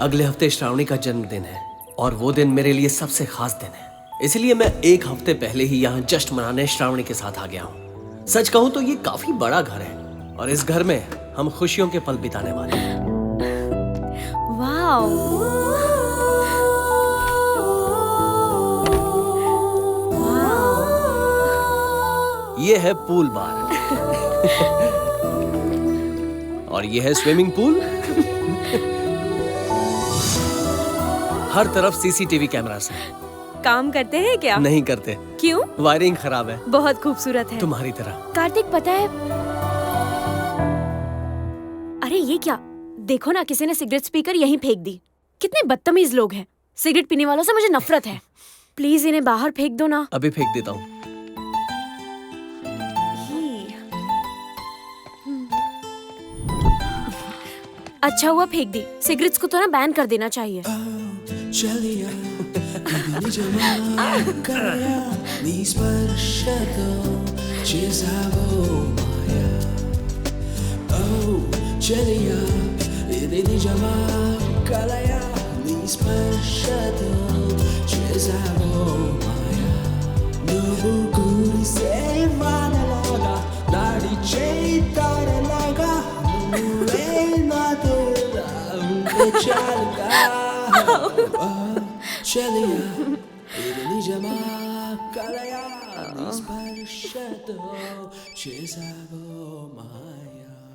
अगले हफ्ते श्रावणी का जन्मदिन है और वो दिन मेरे लिए सबसे खास दिन है। इसलिए मैं एक हफ्ते पहले ही यहाँ जश्न मनाने श्रावणी के साथ आ गया हूँ। सच कहूँ तो ये काफी बड़ा घर है और इस घर में हम खुशियों के पल बिताने वाले हैं। वाओ, ये है पूल बार और ये है स्विमिंग पूल। हर तरफ सीसीटीवी कैमरास हैं। काम करते हैं क्या? नहीं करते। क्यों? वायरिंग खराब है। बहुत खूबसूरत है। तुम्हारी तरह। कार्तिक, पता है, अरे ये क्या, देखो ना, किसी ने सिगरेट पीकर यहीं फेंक दी। कितने बदतमीज लोग हैं। सिगरेट पीने वालों से मुझे नफरत है। प्लीज इन्हें बाहर फेंक दो ना। अभी फेंक देता हूँ। अच्छा हुआ फेंक दी। सिगरेट्स को तो ना बैन कर देना चाहिए।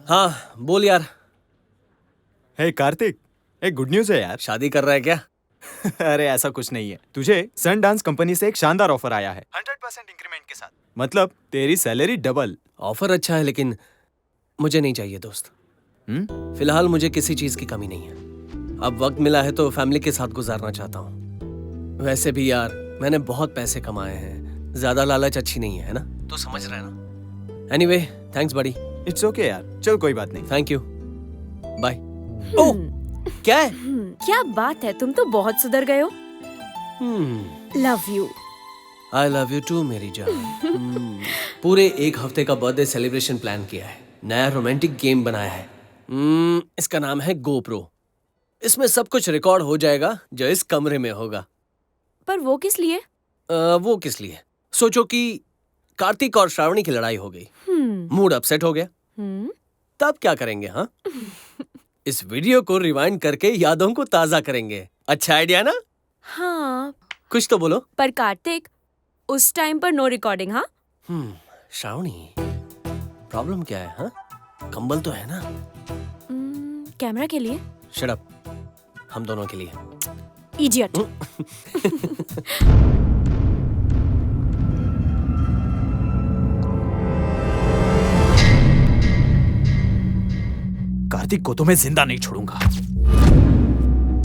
हाँ बोल यार। हे कार्तिक, एक गुड न्यूज़ है यार। शादी कर रहा है क्या? अरे ऐसा कुछ नहीं है। तुझे सन डांस कंपनी से एक शानदार ऑफर आया है 100% इंक्रीमेंट के साथ। मतलब तेरी सैलरी डबल। ऑफर अच्छा है लेकिन मुझे नहीं चाहिए दोस्त। फिलहाल मुझे किसी चीज की कमी नहीं है। अब वक्त मिला है तो फैमिली के साथ गुजारना चाहता हूँ। वैसे भी यार मैंने बहुत पैसे कमाए हैं। ज्यादा लालच अच्छी नहीं है ना, तो समझ रहे ना। एनीवे थैंक्स बड़ी। इट्स ओके यार, चल कोई बात नहीं। Thank you, bye. ओह क्या है? क्या बात है, तुम तो बहुत सुधर गए हो। Love you. I love you too मेरी जान। पूरे एक हफ्ते का बर्थडे सेलिब्रेशन प्लान किया है। नया रोमांटिक गेम बनाया है। इसका नाम है गोप्रो। इसमें सब कुछ रिकॉर्ड हो जाएगा जो इस कमरे में होगा। पर वो किस लिए? वो किस लिए? सोचो कि कार्तिक और श्रावणी की लड़ाई हो गई, मूड अपसेट हो गया, तब क्या करेंगे? हाँ इस वीडियो को रिवाइंड करके यादों को ताजा करेंगे। अच्छा आइडिया ना? हाँ। कुछ तो बोलो। पर कार्तिक, उस टाइम पर नो रिकॉर्डिंग। हाँ श्रावणी, प्रॉब्लम क्या है? हाँ कंबल तो है ना? कैमरा के लिए। शट अप, हम दोनों के लिए। इडियट। कार्तिक को तो मैं जिंदा नहीं छोड़ूंगा।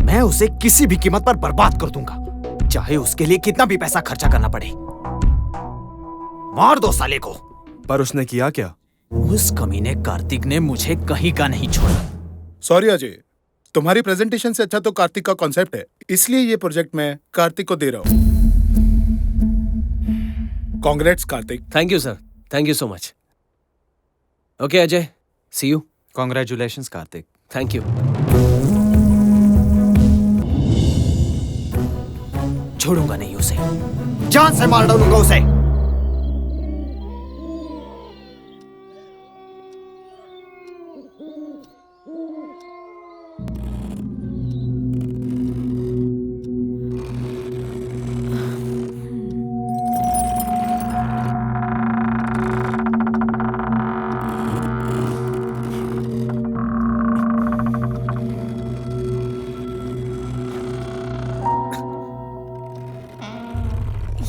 मैं उसे किसी भी कीमत पर बर्बाद कर दूंगा, चाहे उसके लिए कितना भी पैसा खर्चा करना पड़े। मार दो साले को। पर उसने किया क्या? उस कमीने कार्तिक ने मुझे कहीं का नहीं छोड़ा। सॉरी अजय, तुम्हारी प्रेजेंटेशन से अच्छा तो कार्तिक का कॉन्सेप्ट है, इसलिए ये प्रोजेक्ट मैं कार्तिक को दे रहा हूँ। Congrats Kartik. Thank you sir, thank you so much. Okay Ajay, see you. Congratulations Kartik. Thank you. छोड़ूंगा नहीं उसे, जान से मार डालूंगा उसे।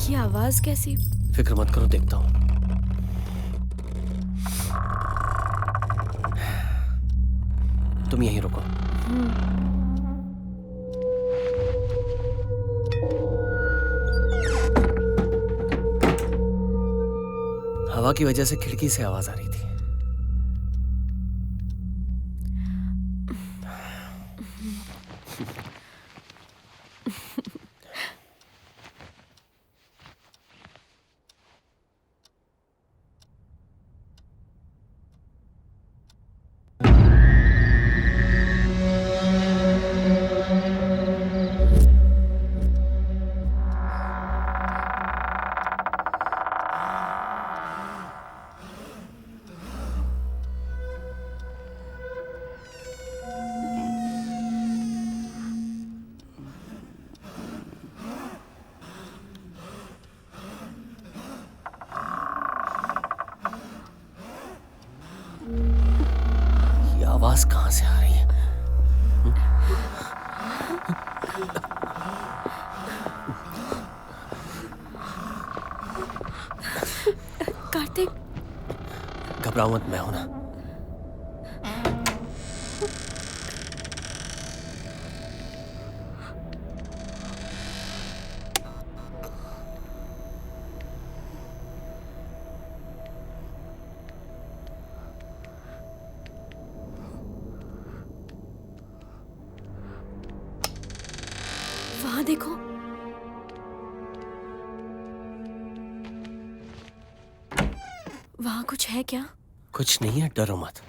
ये आवाज कैसी? फिक्र मत करो, देखता हूँ। तुम यहीं रुको। हवा की वजह से खिड़की से आवाज आ रही थी। आवाज कहाँ से आ रही है? कार्तिक, घबराओ मत, मैं हूं ना। वहां देखो। वहां कुछ है क्या? कुछ नहीं है, डरो मत।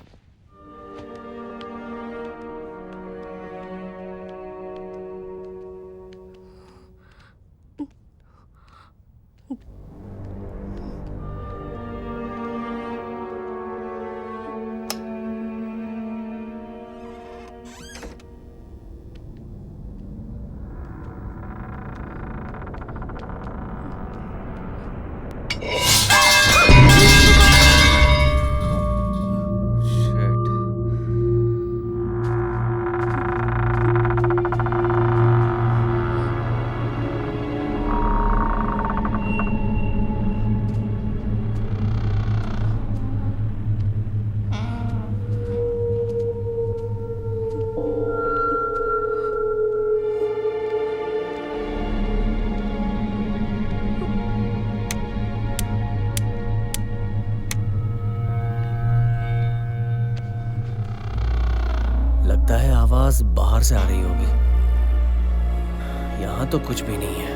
लगता है आवाज बाहर से आ रही होगी। यहां तो कुछ भी नहीं है।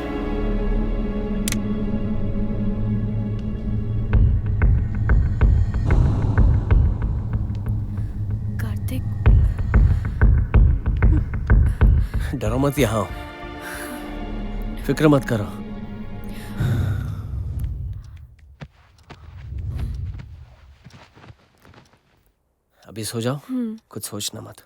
कार्तिक, डरो मत, यहां हो। फिक्र मत करो। अभी सो जाओ, कुछ सोचना मत।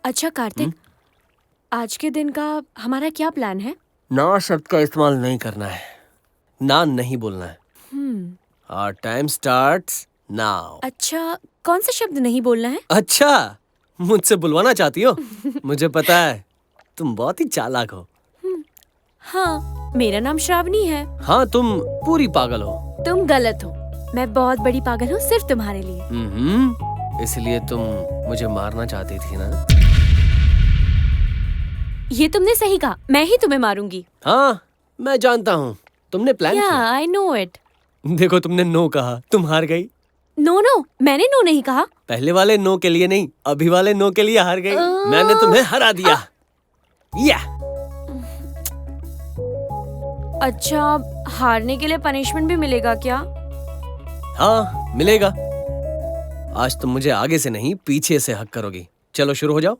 अच्छा कार्तिक, आज के दिन का हमारा क्या प्लान है? ना शब्द का इस्तेमाल नहीं करना है, ना नहीं बोलना है। Our time starts now. अच्छा, कौन सा शब्द नहीं बोलना है? अच्छा, मुझसे बुलवाना चाहती हो? मुझे पता है, तुम बहुत ही चालाक हो। हाँ, मेरा नाम श्रावणी है। हाँ, तुम पूरी पागल हो। तुम गलत हो, मैं बहुत बड़ी पागल हूँ सिर्फ तुम्हारे लिए। इसलिए तुम मुझे मारना चाहती थी ना? ये तुमने सही कहा, मैं ही तुम्हें मारूंगी। हाँ, मैं जानता हूँ, तुमने प्लान किया। I know it. देखो, तुमने नो कहा, तुम हार गई। नो नो, मैंने नो नहीं कहा। पहले वाले नो के लिए नहीं, अभी वाले नो के लिए हार गई। मैंने तुम्हें हरा दिया। या अच्छा, हारने के लिए पनिशमेंट भी मिलेगा क्या? हाँ, मिलेगा। आज तुम मुझे आगे से नहीं, पीछे से हक करोगी। चलो शुरू हो जाओ।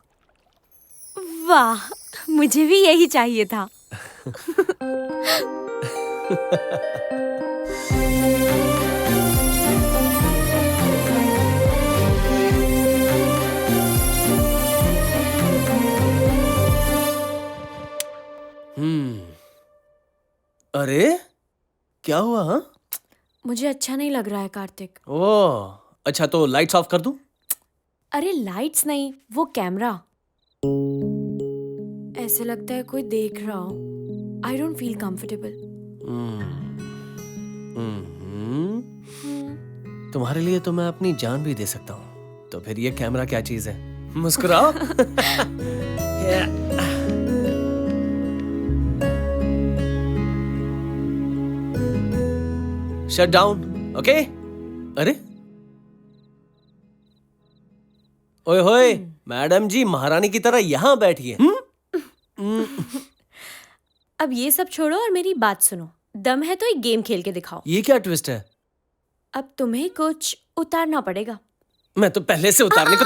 वाह, मुझे भी यही चाहिए था। अरे, क्या हुआ? हाँ, मुझे अच्छा नहीं लग रहा है कार्तिक। ओह, अच्छा तो लाइट्स ऑफ कर दूं? अरे लाइट्स नहीं, वो कैमरा। ऐसे लगता है कोई देख रहा हो। I don't feel comfortable. तुम्हारे लिए तो मैं अपनी जान भी दे सकता हूँ। तो फिर ये कैमरा क्या चीज है? मुस्कुराओ। Shut down, okay? अरे ओए होए, मैडम जी महारानी की तरह यहाँ बैठी है। अब ये सब छोड़ो और मेरी बात सुनो। दम है तो एक गेम खेल के दिखाओ। ये क्या ट्विस्ट है? अब तुम्हें कुछ उतारना पड़ेगा। मैं तो पहले से उतारने को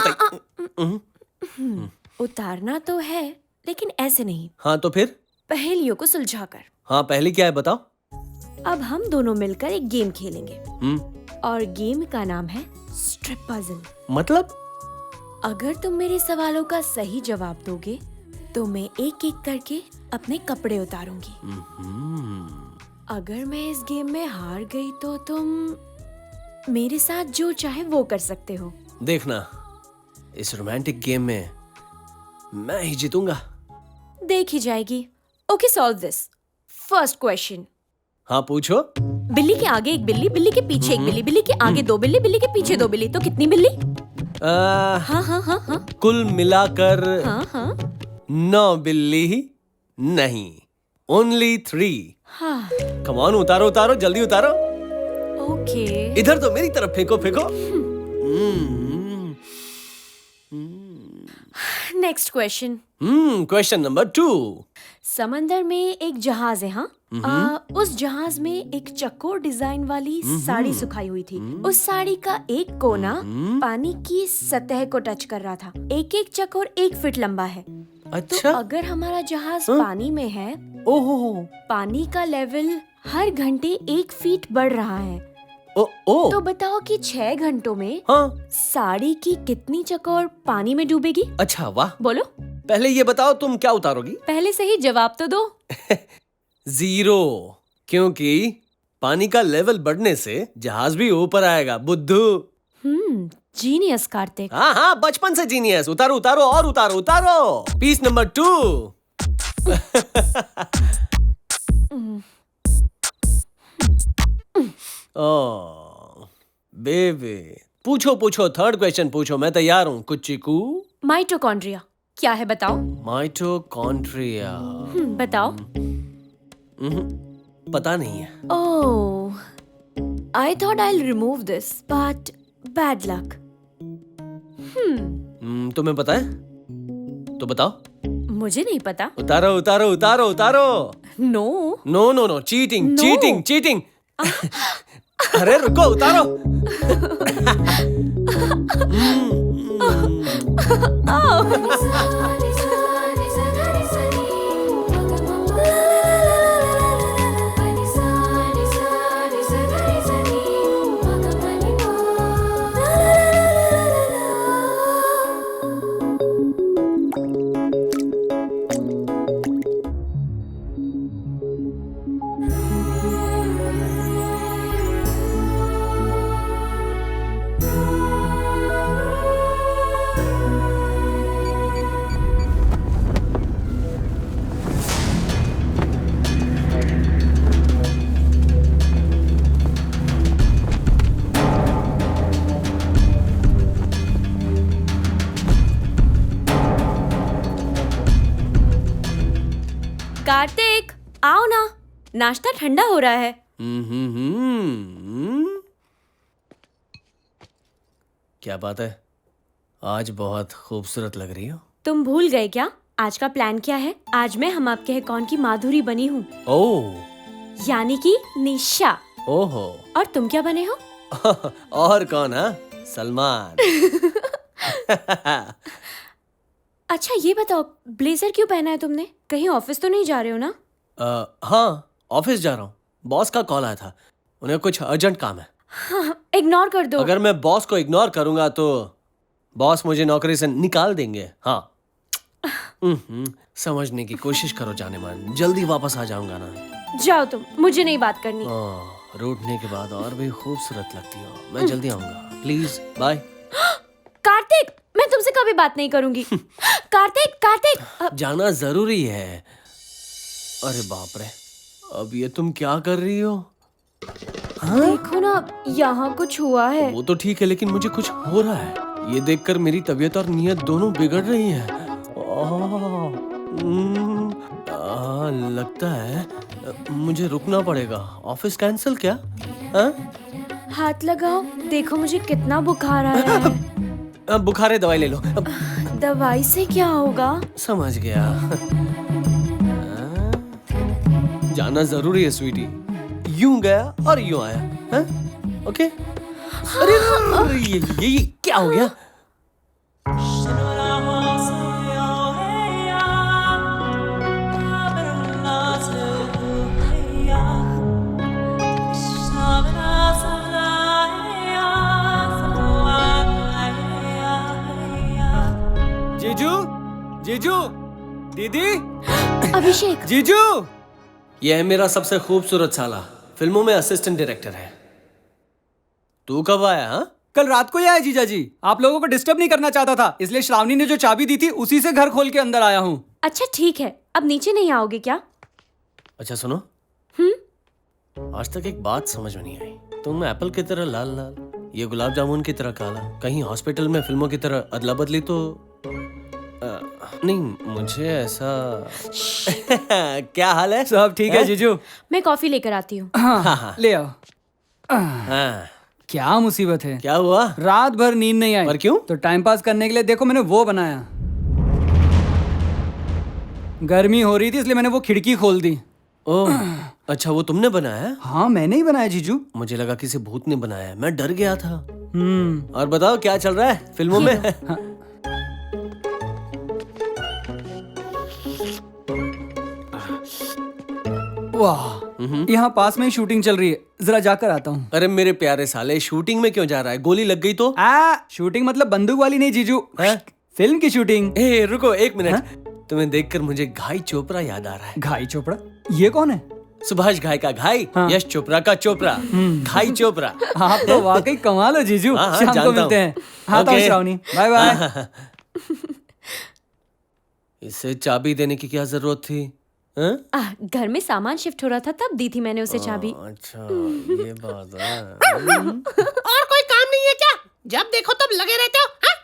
उतारना तो है, लेकिन ऐसे नहीं, हाँ तो फिर? पहेलियों को सुलझाकर। हाँ पहले क्या है बताओ? अब हम दोनों मिलकर एक गेम खेलेंगे हम्म, और गेम का नाम है स्ट्रिप पजल। मतलब? अगर तुम मेरे सवालों का सही जवाब दोगे तो मैं एक एक करके अपने कपड़े उतारूंगी। अगर मैं इस गेम में हार गई तो तुम मेरे साथ जो चाहे वो कर सकते हो। देखना, इस रोमांटिक गेम में मैं ही जीतूंगा। देखी जाएगी। Okay, solve this. First question. हाँ पूछो। बिल्ली के आगे एक बिल्ली, बिल्ली के पीछे एक बिल्ली, बिल्ली के आगे दो बिल्ली, बिल्ली के पीछे दो बिल्ली, तो कितनी बिल्ली? हाँ हाँ हाँ हाँ कुल मिलाकर हाँ हाँ 9 बिल्ली नहीं, ओनली 3। हाँ। कम ऑन, उतारो उतारो, जल्दी उतारो। ओके। इधर तो मेरी तरफ फेंको फेंको। Next question. Question number 2। समंदर में एक जहाज है, हाँ? उस जहाज में एक चकोर डिजाइन वाली साड़ी सुखाई हुई थी। उस साड़ी का एक कोना पानी की सतह को टच कर रहा था। एक एक चकोर 1 फीट लंबा है। अच्छा। तो अगर हमारा जहाज पानी में है, ओहो, पानी का लेवल हर घंटे 1 फीट बढ़ रहा है। ओ तो बताओ कि 6 घंटों में हाँ। साड़ी की कितनी चकोर पानी में डूबेगी? अच्छा वाह। बोलो। पहले ये बताओ तुम क्या उतारोगी? पहले से ही जवाब तो दो। 0, क्योंकि पानी का लेवल बढ़ने से जहाज भी ऊपर आएगा, बुद्धू। जीनियस कार्तिक। हाँ हाँ, बचपन से जीनियस। उतारो उतारो और उतारो उतारो। Piece number 2। ओह बेबी, पूछो पूछो, थर्ड क्वेश्चन पूछो, मैं तैयार हूँ। कुछ चीकू। माइटोकॉन्ड्रिया क्या है बताओ? माइटोकॉन्ड्रिया? बताओ। पता नहीं है। Oh, I thought I remove this but bad luck. तुम्हें पता है? तो बताओ। मुझे नहीं पता। उतारो उतारो उतारो उतारो। No no no no, cheating No. Cheating cheating. अरे रुको, उतारो। कार्तिक, आओ ना, नाश्ता ठंडा हो रहा है। क्या बात है, आज बहुत खूबसूरत लग रही हो। तुम भूल गए क्या? आज का प्लान क्या है? आज मैं हम आपके हैं कौन की माधुरी बनी हूँ, ओह, यानी कि निशा। ओहो। और तुम क्या बने हो? और कौन? हाँ, सलमान। अच्छा ये बताओ, ब्लेजर क्यों पहना है तुमने? कहीं ऑफिस तो नहीं जा रहे हो ना? हाँ, ऑफिस जा रहा हूँ। बॉस का कॉल आया था, उन्हें कुछ अर्जेंट काम है। हाँ, इग्नोर कर दो। अगर मैं बॉस को इग्नोर करूंगा तो बॉस मुझे नौकरी से निकाल देंगे। हाँ। समझने की कोशिश करो जाने मन, जल्दी वापस आ जाऊंगा ना। जाओ तुम, मुझे नहीं बात करनी। रूठने के बाद और भी खूबसूरत लगती हो। मैं जल्दी आऊंगा, प्लीज बाय। कार्तिक, मैं तुमसे कभी बात नहीं करूंगी। कार्तिक कार्तिक जाना जरूरी है। अरे बाप रे, अब ये तुम क्या कर रही हो? देखो ना, यहाँ कुछ हुआ है। वो तो ठीक है, लेकिन मुझे कुछ हो रहा है। ये देखकर मेरी तबीयत और नीयत दोनों बिगड़ रही है। लगता है मुझे रुकना पड़ेगा। ऑफिस कैंसिल क्या? हाँ? हाथ लगाओ, देखो मुझे कितना बुखार आया है। बुखार है, दवाई ले लो। दवाई से क्या होगा? समझ गया। जाना जरूरी है स्वीटी। यूं गया और यूं आया। हाँ? ओके। अरे ये क्या हो गया? जीजू, जीजू, दीदी, अभिषेक, जीजू। यह है मेरा सबसे खूबसूरत साला, फिल्मों में असिस्टेंट डायरेक्टर है। तू कब आया? हाँ? कल रात को ही आया जीजा जी। आप लोगों को डिस्टर्ब नहीं करना चाहता था, इसलिए श्रावणी ने जो चाबी दी थी उसी से घर खोल के अंदर आया हूँ। अच्छा ठीक है, अब नीचे नहीं आओगे क्या? अच्छा सुनो, आज तक एक बात समझ में नहीं आई। तुम एप्पल की तरह लाल लाल, ये गुलाब जामुन की तरह काला, कहीं हॉस्पिटल में फिल्मों की तरह अदला बदली तो नहीं, मुझे ऐसा क्या हाल है? सब ठीक है जीजू। मैं कॉफी लेकर आती हूँ। हाँ, ले आओ। हाँ, क्या मुसीबत है, क्या हुआ? रात भर नींद नहीं आई। पर क्यों? तो टाइम पास करने के लिए देखो मैंने वो बनाया। गर्मी हो रही थी इसलिए मैंने वो खिड़की खोल दी। ओह, अच्छा वो तुमने बनाया? हाँ मैंने ही बनाया जीजू। मुझे लगा किसी भूत ने बनाया, मैं डर गया था। और बताओ क्या चल रहा है फिल्मों में? वाह, यहाँ पास में ही शूटिंग चल रही है, जरा जाकर आता हूँ। अरे मेरे प्यारे साले, शूटिंग में क्यों जा रहा है? गोली लग गई तो? शूटिंग मतलब बंदूक वाली नहीं जीजू, फिल्म की शूटिंग। ए रुको एक मिनट, तुम्हें देखकर मुझे घाई चोपड़ा याद आ रहा है। घाई चोपड़ा? ये कौन है? सुभाष घाई का घाई, यश चोपड़ा का चोपड़ा, घाई चोपड़ा। आप तो वाकई कमाल हो जीजू। शाम को मिलते हैं। आता हूँ श्रावणी, बाय बाय। इसे चाबी देने की क्या जरूरत थी? घर में सामान शिफ्ट हो रहा था तब दी थी मैंने उसे चाबी। अच्छा ये बात है। और कोई काम नहीं है क्या? जब देखो तब लगे रहते हो। हाँ?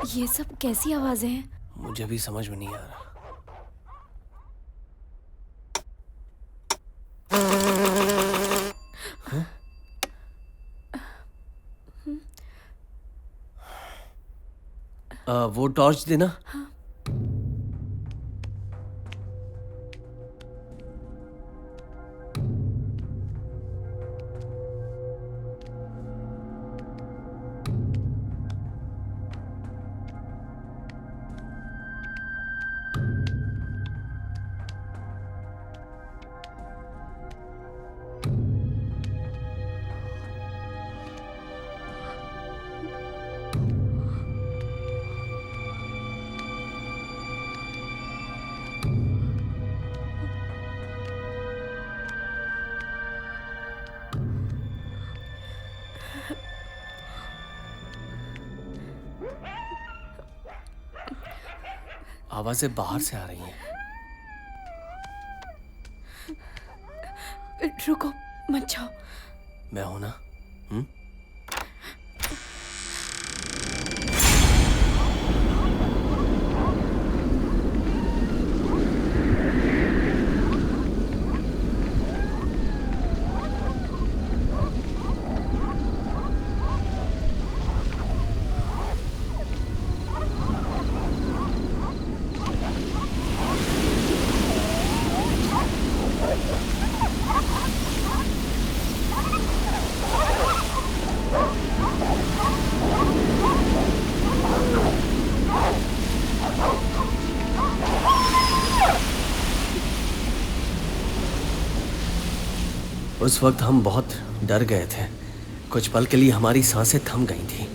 ये सब कैसी आवाजें हैं? मुझे भी समझ में नहीं आ रहा। वो टॉर्च देना। आवाजें बाहर से आ रही हैं। रुको, मत जाओ। मैं हूं ना? उस वक्त हम बहुत डर गए थे। कुछ पल के लिए हमारी सांसें थम गई थी।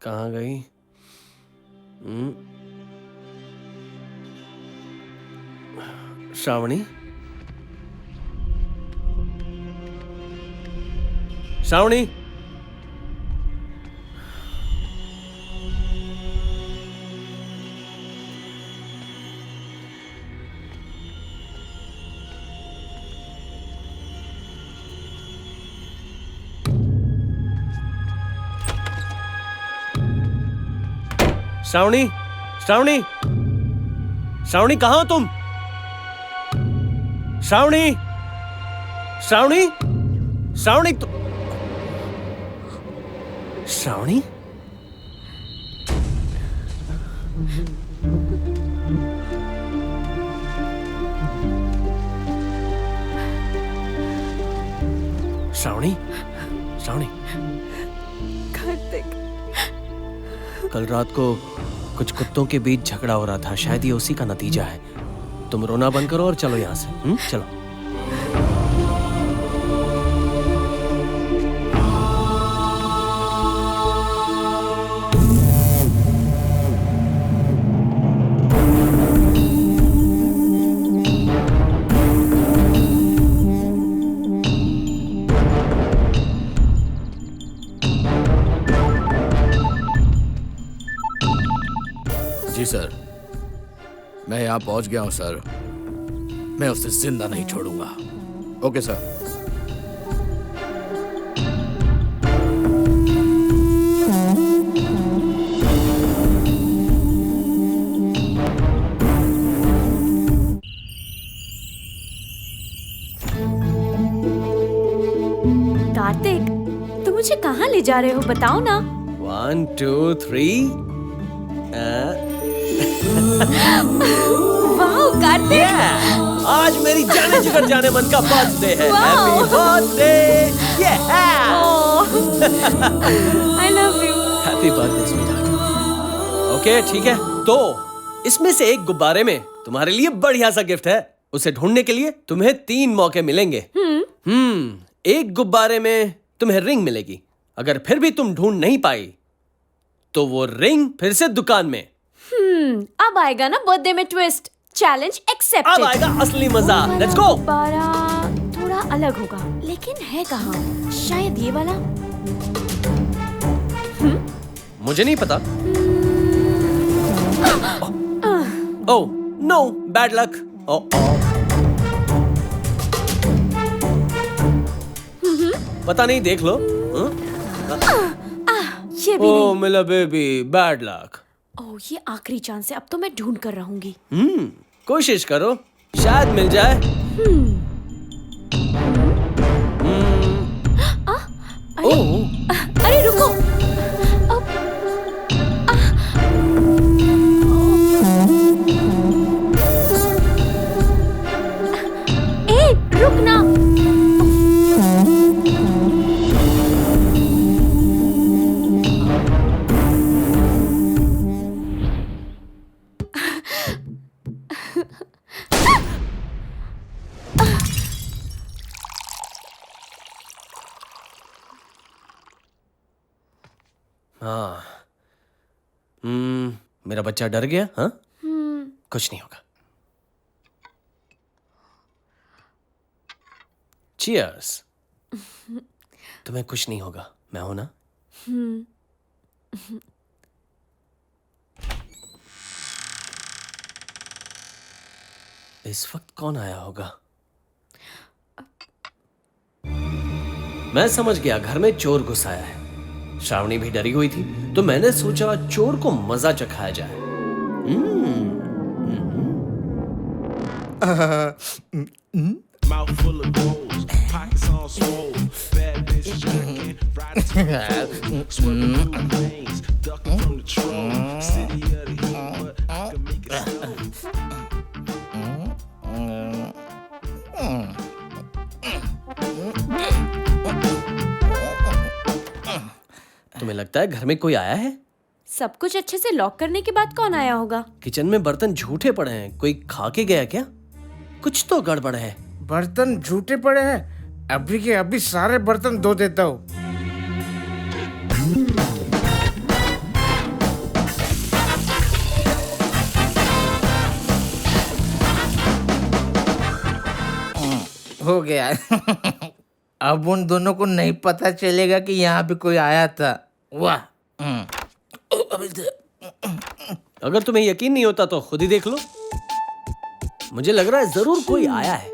कहाँ गई? श्रावणी, श्रावणी, श्रावणी, श्रावणी, श्रावणी, कहाँ हो तुम? श्रावणी, श्रावणी, श्रावणी, श्रावणी, श्रावणी, श्रावणी, कार्तिक, कल रात को कुछ कुत्तों के बीच झगड़ा हो रहा था, शायद ये उसी का नतीजा है। तुम रोना बंद करो और चलो यहाँ से। चलो। जी सर, मैं यहाँ पहुँच गया हूँ सर। मैं उसे जिंदा नहीं छोड़ूंगा। Okay sir. कार्तिक, तुम मुझे कहाँ ले जा रहे हो, बताओ ना। 1 2 3। वाह कार्तिक, आज मेरी जाने जिगर जाने मन का बर्थडे है। Wow. Happy birthday. I love you. Happy birthday sweetheart. Okay ठीक है, तो इसमें से एक गुब्बारे में तुम्हारे लिए बढ़िया सा गिफ्ट है। उसे ढूंढने के लिए तुम्हें 3 मौके मिलेंगे। एक गुब्बारे में तुम्हें रिंग मिलेगी। अगर फिर भी तुम ढूंढ नहीं पाई तो वो रिंग फिर से दुकान में। अब आएगा ना बर्थडे में ट्विस्ट। Challenge accepted. अब आएगा असली मजा। Let's go. गुब्बारा थोड़ा अलग होगा, लेकिन है कहाँ? शायद ये वाला। मुझे नहीं पता। Oh no, bad luck. पता नहीं, देख लो। ये भी ओह मिला बेबी, बैड लक। ओह, ये आखिरी चांस है। अब तो मैं ढूंढ कर रहूंगी। कोशिश करो, शायद मिल जाए। ओह अरे रुको। ए, रुक ना। हाँ, मेरा बच्चा डर गया। हाँ, कुछ नहीं होगा। चीयर्स। तुम्हें कुछ नहीं होगा, मैं हूं ना। इस वक्त कौन आया होगा? मैं समझ गया, घर में चोर घुस आया है। श्रावणी भी डरी हुई थी, तो मैंने सोचा चोर को मजा चखाया जाए। Mouth full of goals, pockets on swole. Bad bitch jacking, riding to the fold. Swerving through lanes, ducking from the troll. City of the heat, but I can make it snow. तुम्हें लगता है घर में कोई आया है? सब कुछ अच्छे से लॉक करने के बाद कौन आया होगा? किचन में बर्तन झूठे पड़े हैं, कोई खा के गया क्या? कुछ तो गड़बड़ है। बर्तन झूठे पड़े हैं, अभी के अभी सारे बर्तन धो देता हूँ। हो गया। अब उन दोनों को नहीं पता चलेगा कि यहाँ पे कोई आया था। वाह। अगर तुम्हें यकीन नहीं होता तो खुद ही देख लो। मुझे लग रहा है जरूर कोई आया है।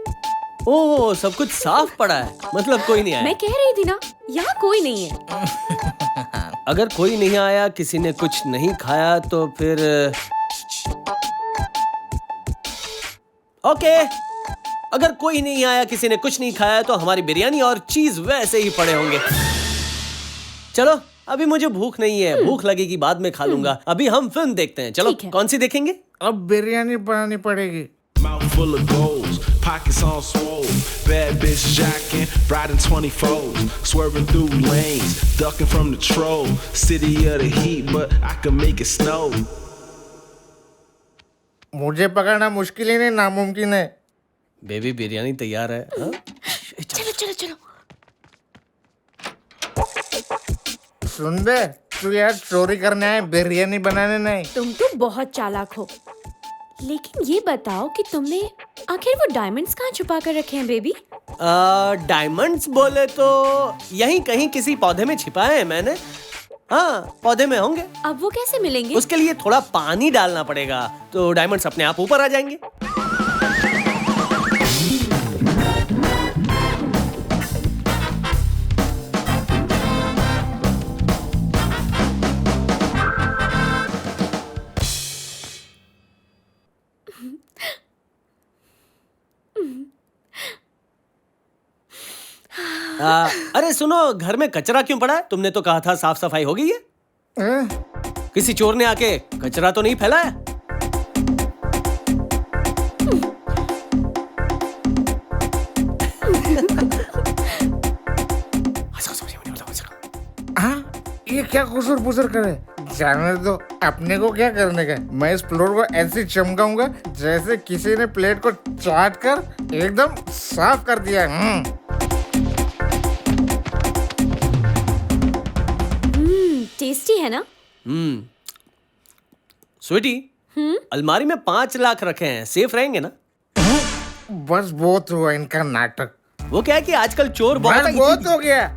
ओह, सब कुछ साफ पड़ा है, मतलब कोई नहीं आया। मैं कह रही थी ना, यहाँ कोई नहीं है। अगर कोई नहीं आया, किसी ने कुछ नहीं खाया तो फिर ओके। अगर कोई नहीं आया, किसी ने कुछ नहीं खाया तो हमारी बिरयानी और चीज वैसे ही पड़े होंगे। चलो, अभी मुझे भूख नहीं है, भूख लगेगी बाद में खा लूंगा। अभी हम फिल्म देखते हैं। चलो, ठीक है। कौन सी देखेंगे? अब बिरयानी बनानी पड़ेगी। Mouth full of goals, pockets on swole. Bad bitch jacking, riding 24s. Swerving through lanes, ducking from the troll. City of the heat, but I can make it snow. मुझे पकड़ना मुश्किल ही नहीं, नामुमकिन है। बेबी, बिरयानी तैयार है। हाँ? चलो चलो चलो। सुन बे, तू यार चोरी करने आए, बिरयानी बनाने नहीं। तुम तो बहुत चालाक हो। लेकिन ये बताओ कि तुमने आखिर वो डायमंड्स कहाँ छुपा कर रखे हैं बेबी? डायमंड्स बोले तो यहीं कहीं किसी पौधे में छिपाए हैं मैंने। हाँ, पौधे में होंगे। अब वो कैसे मिलेंगे? उसके लिए थोड़ा पानी डालना पड़ेगा, तो डायमंड्स अपने आप ऊपर आ जाएंगे। अरे सुनो, घर में कचरा क्यों पड़ा है? तुमने तो कहा था साफ सफाई हो गई है। किसी चोर ने आके कचरा तो नहीं फैलाया? हाँ, ये क्या कुसुर पुसुर करे? जाने दो, अपने को क्या करने का? मैं इस फ्लोर को ऐसे चमकाऊंगा जैसे किसी ने प्लेट को चाट कर एकदम साफ कर दिया। टेस्टी है ना? स्वीटी, अलमारी में 5 लाख रखे हैं, सेफ रहेंगे ना? बस बहुत हुआ इनका नाटक। वो क्या है कि आजकल चोर बस बहुत हो गया।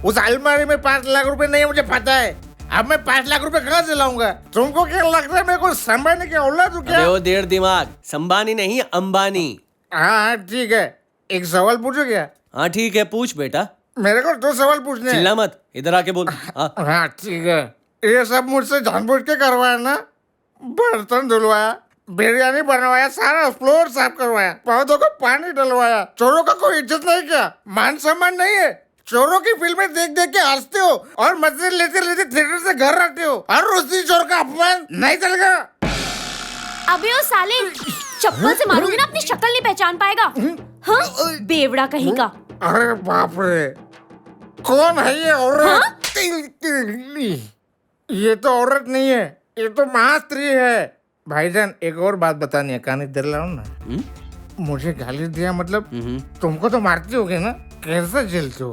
उस अलमारी में 5 लाख रुपए नहीं, मुझे पता है। अब मैं 5 लाख रुपए कहाँ से लाऊंगा? तुमको क्या लगता है मेरे को संभालने की औलाद हूँ क्या? वो देर दिमाग, संबानी नहीं अंबानी। हाँ ठीक है, एक सवाल पूछो क्या? हाँ ठीक है, पूछ बेटा। मेरे को 2 सवाल पूछने हैं। चिल्ला मत, इधर आके बोल। हाँ ठीक है, ये सब मुझसे जानबूझ के करवाया ना? बर्तन धुलवाया, बिरयानी बनवाया, सारा फ्लोर साफ करवाया, पौधों को पानी डलवाया। चोरों का कोई इज्जत नहीं क्या? मान सम्मान नहीं है? चोरों की फिल्में देख देख के हंसते हो और मजे लेते लेते थिएटर से घर आते हो, और उसी चोर का अपमान नहीं चलेगा। अबे ओ साले, चप्पल से मारूंगी ना, अपनी शक्ल नहीं पहचान पाएगा। हाँ, बेवड़ा कहीं का। अरे बाप रे, कौन है ये औरत? ये तो औरत नहीं है, ये तो महास्त्री है। भाईजान, एक और बात बतानी है, कान इधर लाओ ना। मुझे गाली दिया मतलब तुमको तो मारती होगी ना? कैसे झेलते हो?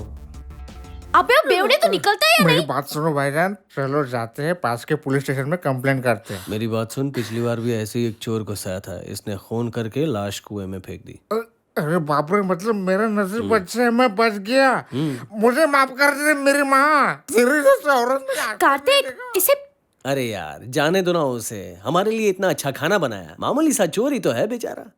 अबे ओ बेवड़े, तो निकलता है या मेरी नहीं? बात सुनो भाईजान, चलो जाते हैं पास के पुलिस स्टेशन में कंप्लेंट करते हैं। मेरी बात सुन, पिछली बार भी ऐसे ही एक चोर घुसाया था, इसने खून करके लाश कुएं में फेंक दी। अरे बाप रे, मतलब मेरा नसीब अच्छा है, मैं बच गया। मुझे माफ कर दे मेरी माँ। तेरी जैसे औरत में कार्तिक, इसे अरे यार, जाने दो ना उसे, हमारे लिए इतना अच्छा खाना बनाया, मामूली सा चोर ही तो है बेचारा।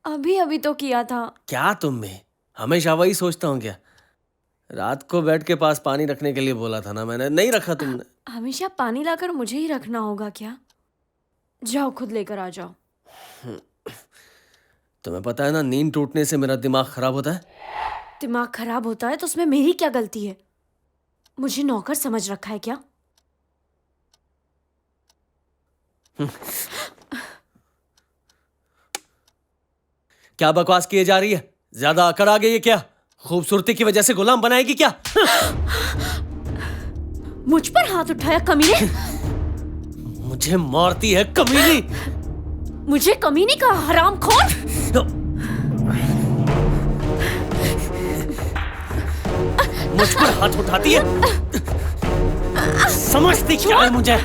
अभी अभी तो किया था। क्या तुम भी हमेशा वही सोचता हूँ क्या? रात को बेड के पास पानी रखने के लिए बोला था ना मैंने, नहीं रखा तुमने। हमेशा पानी लाकर मुझे ही रखना होगा क्या? जाओ खुद लेकर आ जाओ। तुम्हें पता है ना, नींद टूटने से मेरा दिमाग खराब होता है। दिमाग खराब होता है तो उसमें मेरी क्या गलती है? मुझे नौकर समझ रखा है क्या? क्या बकवास किए जा रही है? ज्यादा अकड़ आ गई है क्या? खूबसूरती की वजह से गुलाम बनाएगी क्या? मुझ पर हाथ उठाया कमीने? मुझे मारती है कमीनी। मुझे कमीने का हरामखोर। मुझ पर हाथ उठाती है। समझती क्या है मुझे?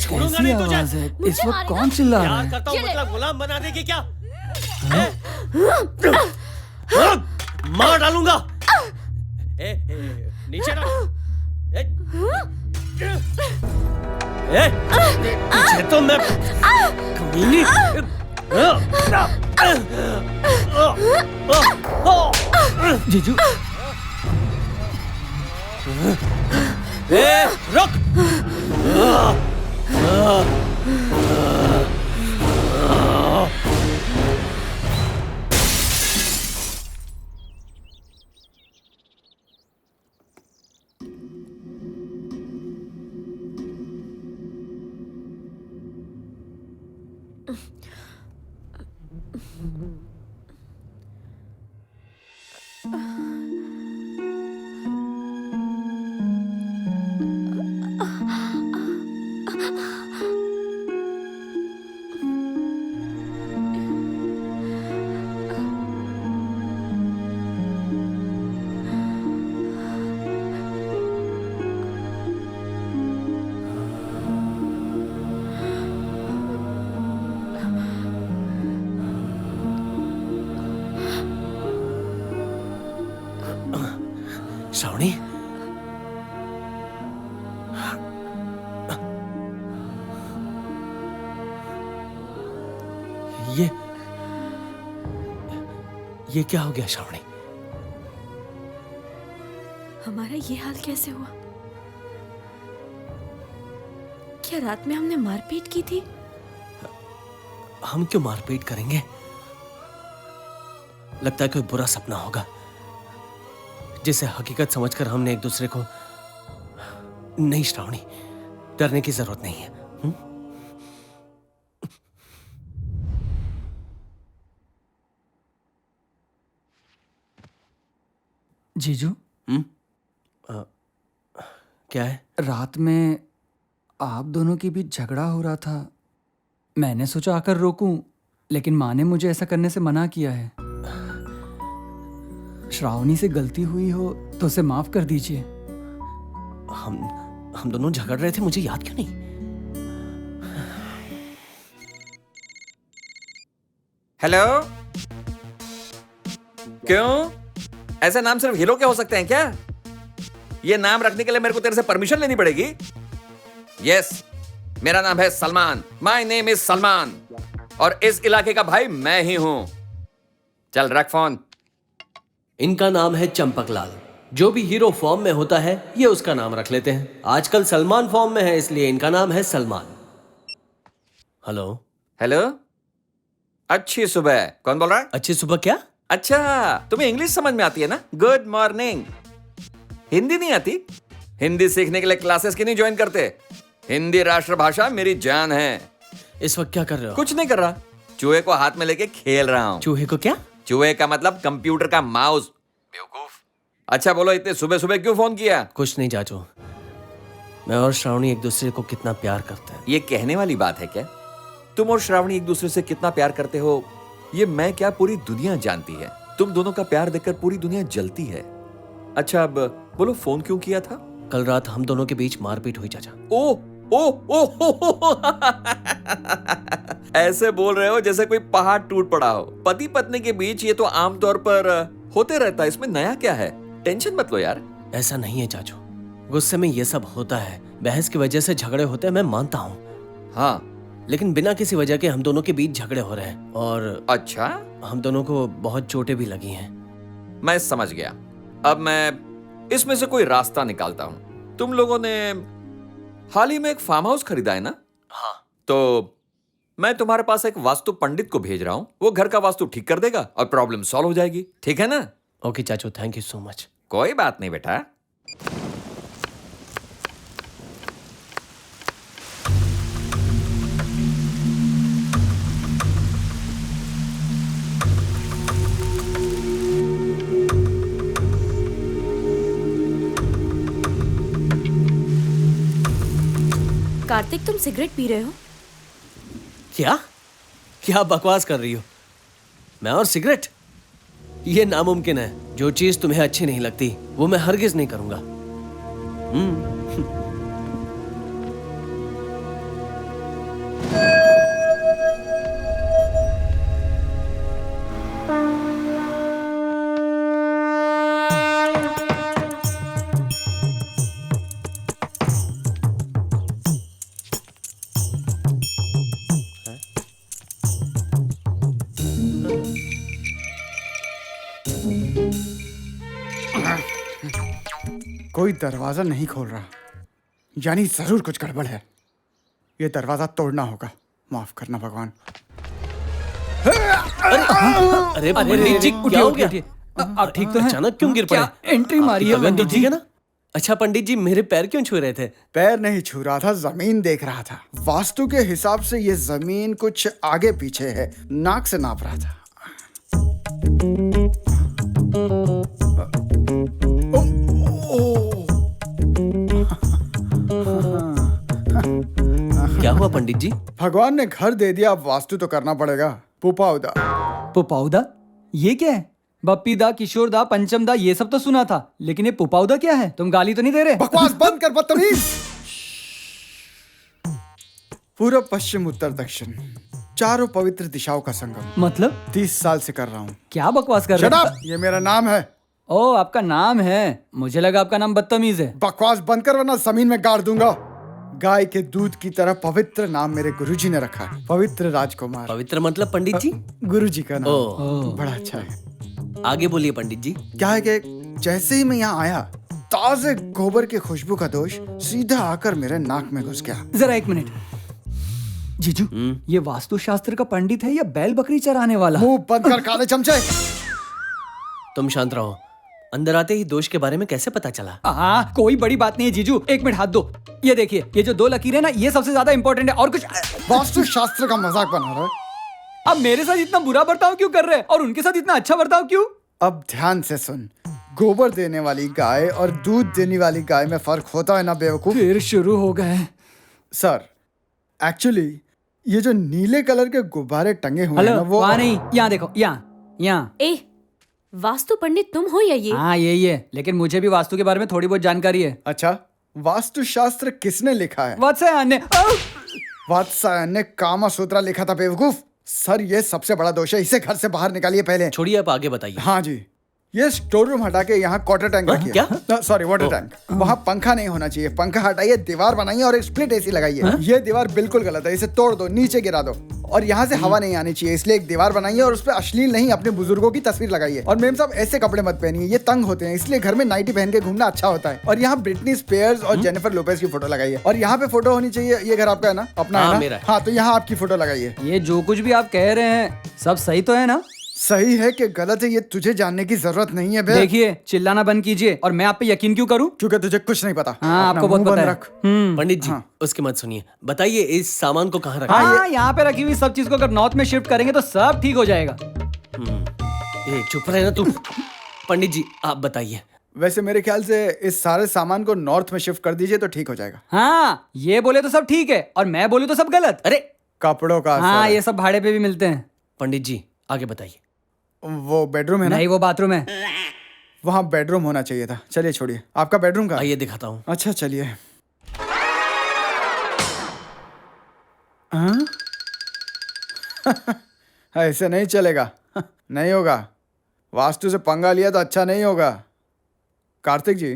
छोड़ूंगा नहीं तुझे। इस वक्त कौन चिल्ला रहा प्यार है? करता हूँ मतलब गुलाम बना देगी क्या? मार डालूंगा। नीचे रख। तुझे तो मैं कमीनी। जीजू रुक। श्रावणी, ये क्या हो गया श्रावणी? हमारा ये हाल कैसे हुआ? क्या रात में हमने मारपीट की थी? हम क्यों मारपीट करेंगे? लगता है कोई बुरा सपना होगा जिसे हकीकत समझकर हमने एक दूसरे को। नहीं श्रावणी, डरने की जरूरत नहीं है। जीजू क्या है? रात में आप दोनों के बीच झगड़ा हो रहा था। मैंने सोचा आकर रोकूं, लेकिन माँ ने मुझे ऐसा करने से मना किया है। श्रावणी से गलती हुई हो तो उसे माफ कर दीजिए। हम दोनों झगड़ रहे थे, मुझे याद क्यों नहीं? हेलो, क्यों? ऐसे नाम सिर्फ हीरो के हो सकते हैं क्या? ये नाम रखने के लिए मेरे को तेरे से परमिशन लेनी पड़ेगी? यस, मेरा नाम है Salman. My name is Salman, और इस इलाके का भाई मैं ही हूं। चल रख फोन। इनका नाम है चंपकलाल। जो भी हीरो फॉर्म में होता है ये उसका नाम रख लेते हैं। आजकल सलमान फॉर्म में है, इसलिए इनका नाम है सलमान। हेलो। हेलो, अच्छी सुबह। कौन बोल रहा है? अच्छी सुबह क्या? अच्छा, तुम्हें इंग्लिश समझ में आती है ना? Good morning. हिंदी नहीं आती? हिंदी सीखने के लिए क्लासेस क्यों नहीं ज्वाइन करते? हिंदी राष्ट्रभाषा मेरी जान है। इस वक्त क्या कर रहे हो? कुछ नहीं कर रहा, चूहे को हाथ में लेके खेल रहा हूँ। चूहे को क्या? चूहे का मतलब कंप्यूटर का माउस, बेवकूफ। अच्छा बोलो, इतने सुबह सुबह क्यों फोन किया? कुछ नहीं चाचू, मैं और श्रावणी एक दूसरे को कितना प्यार करते हैं। ये कहने वाली बात है क्या? तुम और श्रावणी एक दूसरे से कितना प्यार करते हो ये मैं क्या, पूरी दुनिया जानती है। तुम दोनों का प्यार देखकर पूरी दुनिया जलती है। अच्छा अब बोलो, फोन क्यों किया था? कल रात हम दोनों के बीच मारपीट हुई चाचा। ओ ओ ओ हो। ऐसे बोल रहे हो जैसे कोई पहाड़ टूट पड़ा हो। पति पत्नी के बीच ये तो आमतौर पर होते रहता है, इसमें नया क्या है? टेंशन मत लो यार। ऐसा नहीं है चाचू, गुस्से में ये सब होता है, बहस की वजह से झगड़े होते हैं, मैं मानता हूँ। हाँ, लेकिन बिना किसी वजह के हम दोनों के बीच झगड़े हो रहे हैं और अच्छा, हम दोनों को बहुत चोटें भी लगी हैं। मैं समझ गया। अब मैं इसमें से कोई रास्ता निकालता हूं। तुम लोगों ने हाल ही में एक फार्म हाउस खरीदा है ना? हाँ। तो मैं तुम्हारे पास एक वास्तु पंडित को भेज रहा हूं, वो घर का वास्तु ठीक कर देगा और प्रॉब्लम सॉल्व हो जाएगी, ठीक है ना? ओके चाचू, थैंक यू सो मच। कोई बात नहीं बेटा। कार्तिक, तुम सिगरेट पी रहे हो? क्या क्या बकवास कर रही हो? मैं और सिगरेट? ये नामुमकिन है। जो चीज तुम्हें अच्छी नहीं लगती वो मैं हरगिज नहीं करूंगा। कोई दरवाजा नहीं खोल रहा, यानी जरूर कुछ गड़बड़ है। ये दरवाजा तोड़ना होगा। माफ करना भगवान। अरे पंडित जी, क्या हो गया? आप ठीक तो हैं? अचानक क्यों गिर पड़े? क्या एंट्री मारी है आपकी तबीयत पंडित तो ठीक जी? है ना? अच्छा पंडित जी, मेरे पैर क्यों छू रहे थे? पैर नहीं छू रहा था, जमीन देख रहा था। वास्तु के हिसाब से ये जमीन कुछ आगे पीछे है, नाक से नाप रहा था। क्या हुआ पंडित जी? भगवान ने घर दे दिया, अब वास्तु तो करना पड़ेगा। पुपाउदा। पुपाउदा? ये क्या है? बप्पी दा, किशोर दा, पंचम दा, ये सब तो सुना था, लेकिन ये पुपाउदा क्या है? तुम गाली तो नहीं दे रहे? बकवास बंद कर बदतमीज। पूर्व पश्चिम उत्तर दक्षिण, चारों पवित्र दिशाओं का संगम। मतलब 30 साल से कर रहा हूँ। क्या बकवास कर Shut रहे up! ये मेरा नाम है। ओ, आपका नाम है? मुझे लगा आपका नाम बदतमीज है। बकवास बंद कर वरना जमीन में गाड़ दूंगा। गाय के दूध की तरह पवित्र नाम मेरे गुरुजी ने रखा है, पवित्र राजकुमार। पवित्र मतलब पंडित जी? गुरुजी का नाम। ओह। बड़ा अच्छा है। आगे बोलिए पंडित जी। क्या है कि जैसे ही मैं यहाँ आया, ताजे गोबर की खुशबू का दोष सीधा आकर मेरे नाक में घुस गया। जरा एक मिनट जीजू, ये वास्तुशास्त्र का पंडित है या बैल बकरी चराने वाला? मुंह बंद कर काले चमचे। तुम शांत रहो। अंदर आते ही दोष के बारे में कैसे पता चला? हाँ, कोई बड़ी बात नहीं है जीजू, एक मिनट हाथ दो। ये देखिए, ये जो 2 लकीरें ना, ये सबसे ज्यादा इंपॉर्टेंट है। और कुछ वास्तुशास्त्र का मजाक बना रहा है। अब मेरे साथ इतना बुरा बर्ताव क्यों कर रहे हैं और उनके साथ इतना अच्छा बर्ताव क्यों? अब ध्यान से सुन, गोबर देने वाली गाय और दूध देने वाली गाय में फर्क होता है ना बेवकूफ। फिर शुरू हो गए। सर, एक्चुअली ये जो नीले कलर के गुब्बारे टंगे हुए हैं ना, हेलो, वो वहाँ नहीं, यहाँ देखो, यहाँ। ए, वास्तु पंडित तुम हो या ये? हाँ, यही है, लेकिन मुझे भी वास्तु के बारे में थोड़ी बहुत जानकारी है। अच्छा, वास्तुशास्त्र किसने लिखा है? वात्स्यायन ने। वात्स्यायन ने कामा सूत्रा लिखा था बेवकूफ। सर, ये सबसे बड़ा दोष है, इसे घर से बाहर निकालिए पहले। छोड़िए, आप आगे बताइए। हाँ जी, ये स्टोर रूम हटा के यहाँ क्वार्टर टैंक रखिए। क्या? Sorry, water tank. वहाँ पंखा नहीं होना चाहिए, पंखा हटाइए, दीवार बनाइए और एक स्प्लिट एसी लगाइए। ये दीवार बिल्कुल गलत है, इसे तोड़ दो, नीचे गिरा दो। और यहाँ से हवा नहीं आनी चाहिए, इसलिए एक दीवार बनाइए और उस पर अश्लील नहीं अपने बुजुर्गों की तस्वीर लगाइए। और मेम साहब, ऐसे कपड़े मत पहनिए, ये तंग होते हैं, इसलिए घर में नाइटी पहन के घूमना अच्छा होता है। और यहाँ ब्रिटनी स्पीयर्स और जेनिफर लोपेज की फोटो लगाइए। और यहाँ पे फोटो होनी चाहिए। ये घर आपका है ना? अपना हाँ, है मेरा ना? है। हाँ, तो यहाँ आपकी फोटो लगाइए। ये जो कुछ भी आप कह रहे हैं सब सही तो है ना? सही है कि गलत है, ये तुझे जानने की जरूरत नहीं है बे। देखिए, चिल्लाना बंद कीजिए और मैं आप पे यकीन क्यों करूं? क्योंकि तुझे कुछ नहीं पता। हाँ, अपना आपको बहुत मुंह पता बंद है। रख। पंडित जी, हाँ। उसकी मत सुनिए। बताइए इस सामान को कहाँ रखा? हाँ, यहाँ पे रखी हुई सब चीज को अगर नॉर्थ में शिफ्ट करेंगे तो सब ठीक हो जाएगा। ए, चुप रहे ना तू। पंडित जी, आप बताइए। वैसे मेरे ख्याल से इस सारे सामान को नॉर्थ में शिफ्ट कर दीजिए तो ठीक हो जाएगा। हाँ, ये बोले तो सब ठीक है और मैं बोलूं तो सब गलत। अरे, कपड़ों का हाँ, असर है। ये सब भाड़े पे भी मिलते हैं। पंडित जी आगे बताइए। वो बेडरूम है ना? नहीं, वो बाथरूम है। वहाँ बेडरूम होना चाहिए था। चलिए छोड़िए, आपका बेडरूम का? आइए दिखाता हूँ। अच्छा चलिए। हाँ? ऐसे नहीं चलेगा। नहीं होगा। वास्तु से पंगा लिया तो अच्छा नहीं होगा। कार्तिक जी,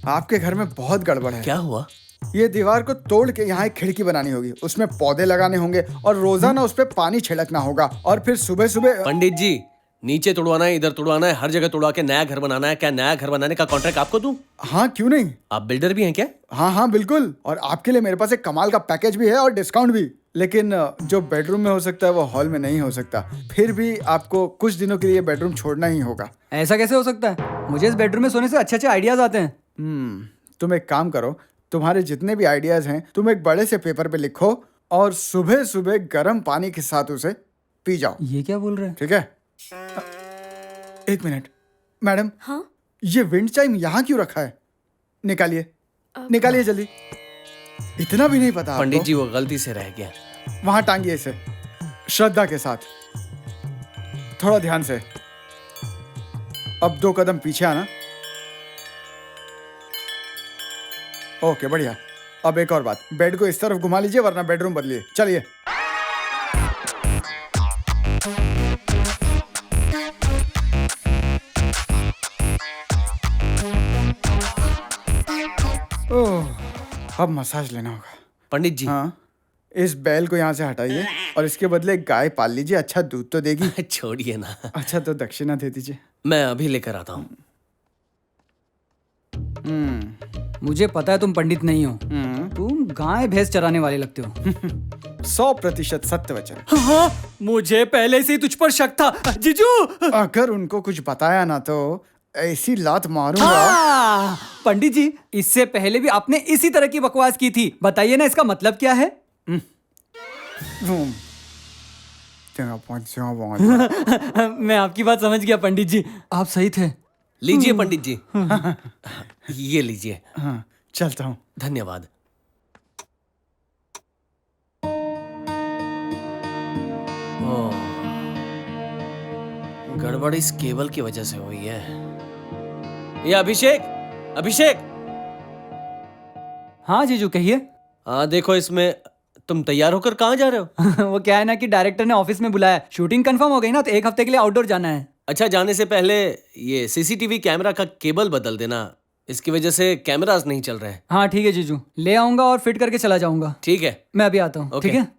आपके घर में बहुत गड़बड़ है। क्या हुआ? ये दीवार को तोड़ के यहाँ एक खिड़की बनानी होगी, उसमें पौधे लगाने होंगे और रोजाना उस पे पानी छिड़कना होगा और फिर सुबह सुबह। पंडित जी, नीचे तोड़वाना है, इधर तोड़वाना है, हर जगह तोड़वा के नया घर बनाना है। क्या नया घर बनाने का कॉन्ट्रैक्ट आपको दूं? हाँ क्यों नहीं। आप बिल्डर भी हैं क्या? हाँ हाँ बिल्कुल, और आपके लिए मेरे पास एक कमाल का पैकेज भी है और डिस्काउंट भी। लेकिन जो बेडरूम में हो सकता है वो हॉल में नहीं हो सकता। फिर भी आपको कुछ दिनों के लिए बेडरूम छोड़ना ही होगा। ऐसा कैसे हो सकता है? मुझे इस बेडरूम में सोने से अच्छे अच्छे आइडियाज आते हैं। तुम एक काम करो, तुम्हारे जितने भी आइडियाज हैं तुम एक बड़े से पेपर पे लिखो और सुबह सुबह गर्म पानी के साथ उसे पी जाओ। ये क्या बोल रहे हैं? ठीक है? एक मिनट मैडम। हाँ? ये विंड चाइम यहाँ क्यों रखा है? निकालिए निकालिए जल्दी। इतना भी नहीं पता पंडित आपको? जी, वो गलती से रह गया। वहां टांगिए इसे श्रद्धा के साथ, थोड़ा ध्यान से। अब 2 कदम पीछे आना। ओके बढ़िया। अब एक और बात, बेड को इस तरफ घुमा लीजिए वरना बेडरूम बदलिए। चलिए। ओह, अब मसाज लेना होगा। पंडित जी। हाँ, इस बैल को यहाँ से हटाइए और इसके बदले एक गाय पाल लीजिए, अच्छा दूध तो देगी। छोड़िए ना। अच्छा तो दक्षिणा दे दीजिए। मैं अभी लेकर आता हूँ। मुझे पता है तुम पंडित नहीं हो, तुम गाय भैंस चराने वाले लगते हो। 100% सत्य वचन। हाँ, मुझे पहले से ही तुझ पर शक था जीजू। अगर उनको कुछ बताया ना तो ऐसी लात मारूंगा। पंडित जी, इससे पहले भी आपने इसी तरह की बकवास की थी, बताइए ना इसका मतलब क्या है? मैं आपकी बात समझ गया पंडित जी, आप सही थे। लीजिए पंडित जी। ये लीजिए। हाँ, चलता हूँ। धन्यवाद। गड़बड़ इस केबल की वजह से हुई है। ये अभिषेक, अभिषेक। हाँ जीजू कहिए। हाँ देखो, इसमें तुम तैयार होकर कहाँ जा रहे हो? वो क्या है ना कि डायरेक्टर ने ऑफिस में बुलाया, शूटिंग कंफर्म हो गई ना तो 1 हफ्ते के लिए आउटडोर जाना है। अच्छा, जाने से पहले ये सीसीटीवी कैमरा का केबल बदल देना, इसकी वजह से कैमरास नहीं चल रहे हैं। हाँ ठीक है जीजू, ले आऊंगा और फिट करके चला जाऊंगा। ठीक है, मैं अभी आता हूँ। ठीक है।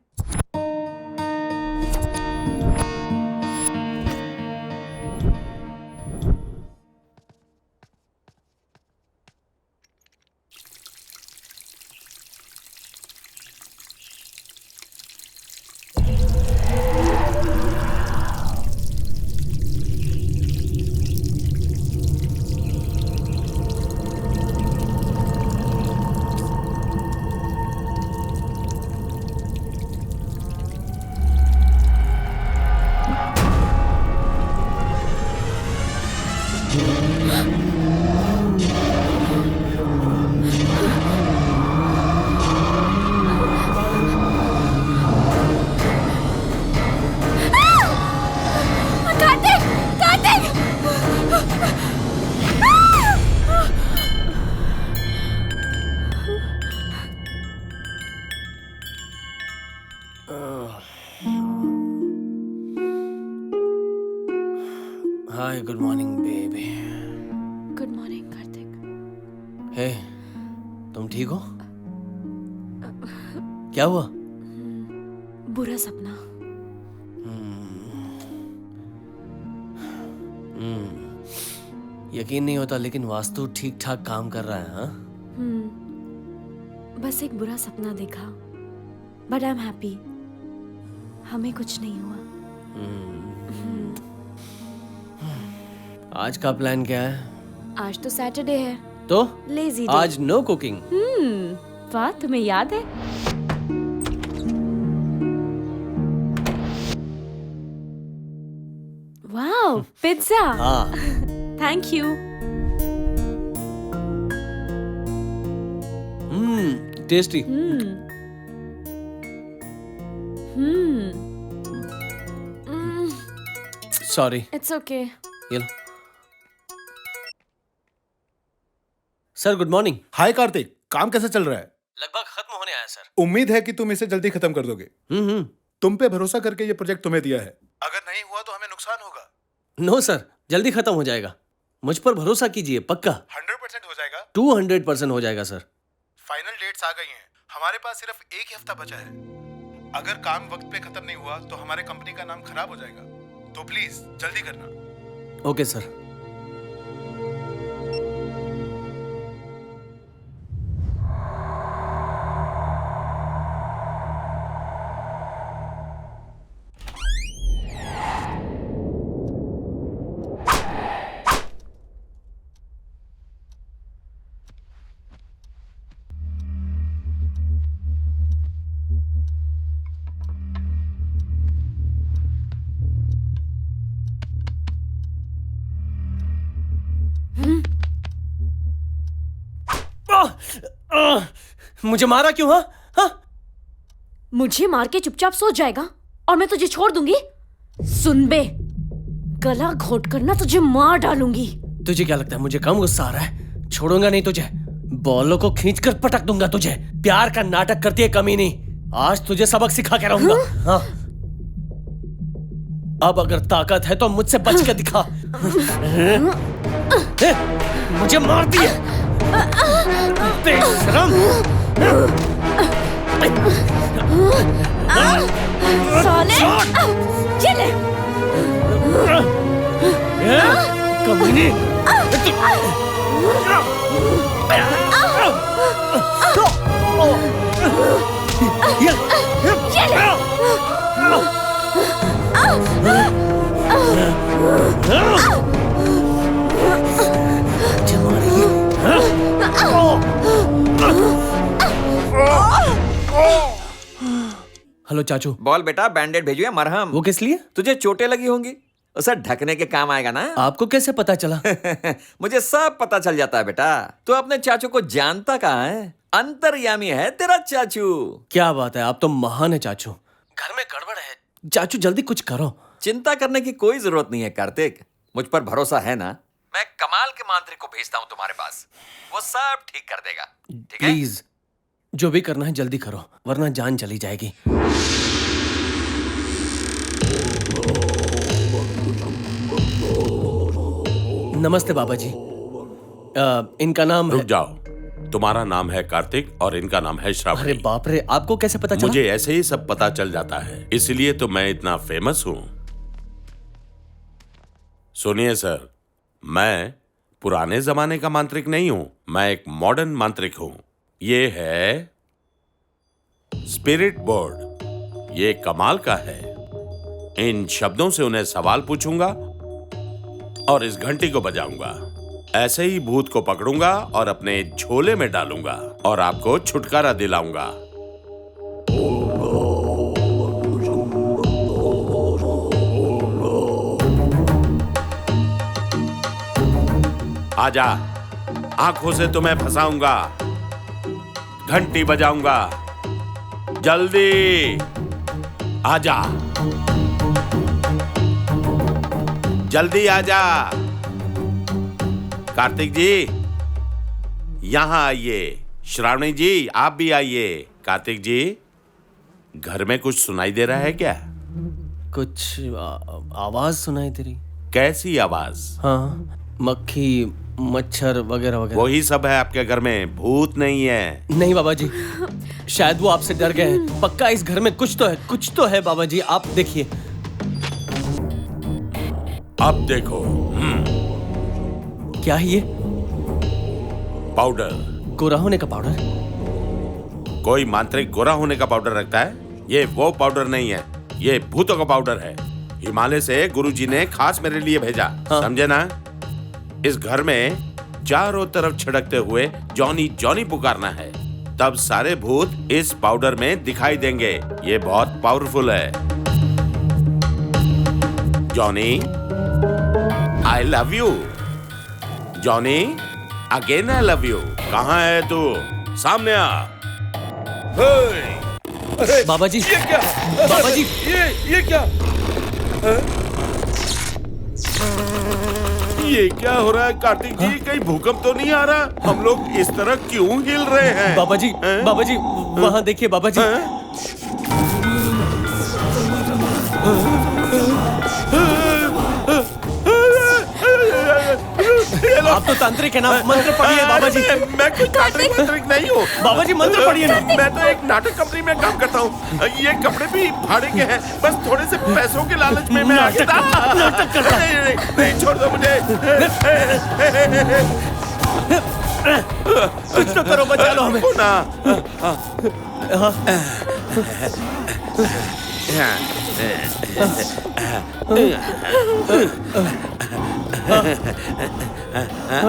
Hi, good morning baby. Good morning Kartik. Hey, तुम ठीक हो? क्या हुआ? बुरा सपना। यकीन नहीं होता, लेकिन वास्तु ठीक ठाक काम कर रहा है। हाँ, बस एक बुरा सपना देखा, बट आई एम हैप्पी, हमें कुछ नहीं हुआ। आज का प्लान क्या है? आज तो सैटरडे है तो लेजी डे। आज नो कुकिंग। वाह, तुम्हें याद है? वाह, पिज्जा। हाँ, thank you. Tasty. Sorry. It's okay. ये लो। Sir good morning. Hi Kartik, काम कैसा चल रहा है? लगभग खत्म होने आया सर। उम्मीद है कि तुम इसे जल्दी खत्म कर दोगे। तुम पे भरोसा करके ये प्रोजेक्ट तुम्हें दिया है। अगर नहीं हुआ तो हमें नुकसान होगा। नो सर, जल्दी खत्म हो जाएगा। मुझ पर भरोसा कीजिए, पक्का 100% हो जाएगा। 200% हो जाएगा सर। फाइनल डेट्स आ गई हैं। हमारे पास सिर्फ एक ही हफ्ता बचा है। अगर काम वक्त पे खत्म नहीं हुआ तो हमारे कंपनी का नाम खराब हो जाएगा। तो प्लीज जल्दी करना। Okay sir. मुझे मारा क्यों? हाँ? मुझे मार के चुपचाप सो जाएगा और मैं तुझे छोड़ दूंगी। सुन बे, गला घोट कर ना तुझे मार डालूंगी। तुझे क्या लगता है मुझे कम गुस्सा आ रहा है? छोड़ूंगा नहीं तुझे, बालों को खींचकर पटक दूंगा तुझे। प्यार का नाटक करती है कमीनी, आज तुझे सबक सिखा के रहूंगा। हाँ? अब अगर ताकत है तो मुझसे बच के दिखा। मुझे मार दिया बेशरम। साले, ये ले। कमीनी। हेलो चाचू। बोल बेटा, बैंडेड भेजो या मरहम? वो किस लिए? तुझे चोटें लगी होंगी, उसे ढकने के काम आएगा ना। आपको कैसे पता चला? मुझे सब पता चल जाता है बेटा। तू अपने चाचू को जानता कहाँ है? अंतर्यामी है तेरा चाचू। क्या बात है, आप तो महान है चाचू। घर में गड़बड़ है चाचू, जल्दी कुछ करो। चिंता करने की कोई जरूरत नहीं है कार्तिक, मुझ पर भरोसा है ना। मैं कमाल के मांत्रिक को भेजता हूँ तुम्हारे पास, वो सब ठीक कर देगा। ठीक है? प्लीज जो भी करना है जल्दी करो, वरना जान चली जाएगी। नमस्ते बाबा जी। इनका नाम रुक जाओ, तुम्हारा नाम है कार्तिक और इनका नाम है श्रावणी। अरे बाप रे, आपको कैसे पता चला? मुझे ऐसे ही सब पता चल जाता है, इसलिए तो मैं इतना फेमस हूं। सुनिए सर, मैं पुराने जमाने का मांत्रिक नहीं हूं, मैं एक मॉडर्न मांत्रिक हूं। ये है स्पिरिट बोर्ड, ये कमाल का है। इन शब्दों से उन्हें सवाल पूछूंगा और इस घंटी को बजाऊंगा। ऐसे ही भूत को पकड़ूंगा और अपने झोले में डालूंगा और आपको छुटकारा दिलाऊंगा। आजा, आंखों से तुम्हें फंसाऊंगा, घंटी बजाऊंगा, जल्दी आजा, जल्दी आजा। कार्तिक जी यहां आइए, श्रावणी जी आप भी आइए। कार्तिक जी, घर में कुछ सुनाई दे रहा है क्या? कुछ आवाज सुनाई दे रही। कैसी आवाज? हाँ, मक्खी मच्छर वगैरह वगैरह। वही सब है आपके घर में, भूत नहीं है। नहीं बाबा जी, शायद वो आपसे डर गए हैं। पक्का इस घर में कुछ तो है, कुछ तो है बाबा जी, आप देखिए। अब देखो। क्या है ये? पाउडर। गोरा होने का पाउडर? कोई मांत्रिक गोरा होने का पाउडर रखता है? ये वो पाउडर नहीं है, ये भूतों का पाउडर है। हिमालय से गुरुजी ने खास मेरे लिए भेजा। हाँ। समझे ना? इस घर में चारों तरफ छिड़कते हुए जॉनी जॉनी पुकारना है, तब सारे भूत इस पाउडर में दिखाई देंगे। ये बहुत पावरफुल है। Johnny, I love you. Johnny, again I love you. कहाँ है तू? सामने आ। बाबा जी, ये क्या? बाबा जी, ये क्या? ये क्या हो रहा है कार्तिक जी? कहीं भूकंप तो नहीं आ रहा? हम लोग इस तरह क्यों हिल रहे हैं? बाबा जी, बाबा जी वहां देखिए बाबा जी। चलो। आप तो तांत्रिक है ना, मंत्र पढ़िए बाबा जी। मैं कोई तांत्रिक नहीं हूँ बाबा जी मंत्र पढ़िए ना। मैं तो एक नाटक कंपनी में काम करता हूँ। ये कपड़े भी भाड़े के हैं, बस थोड़े से पैसों के लालच में मैं नाटक करता। नहीं, छोड़ दो मुझे। कुछ तो करो, बचा लो हमें। ना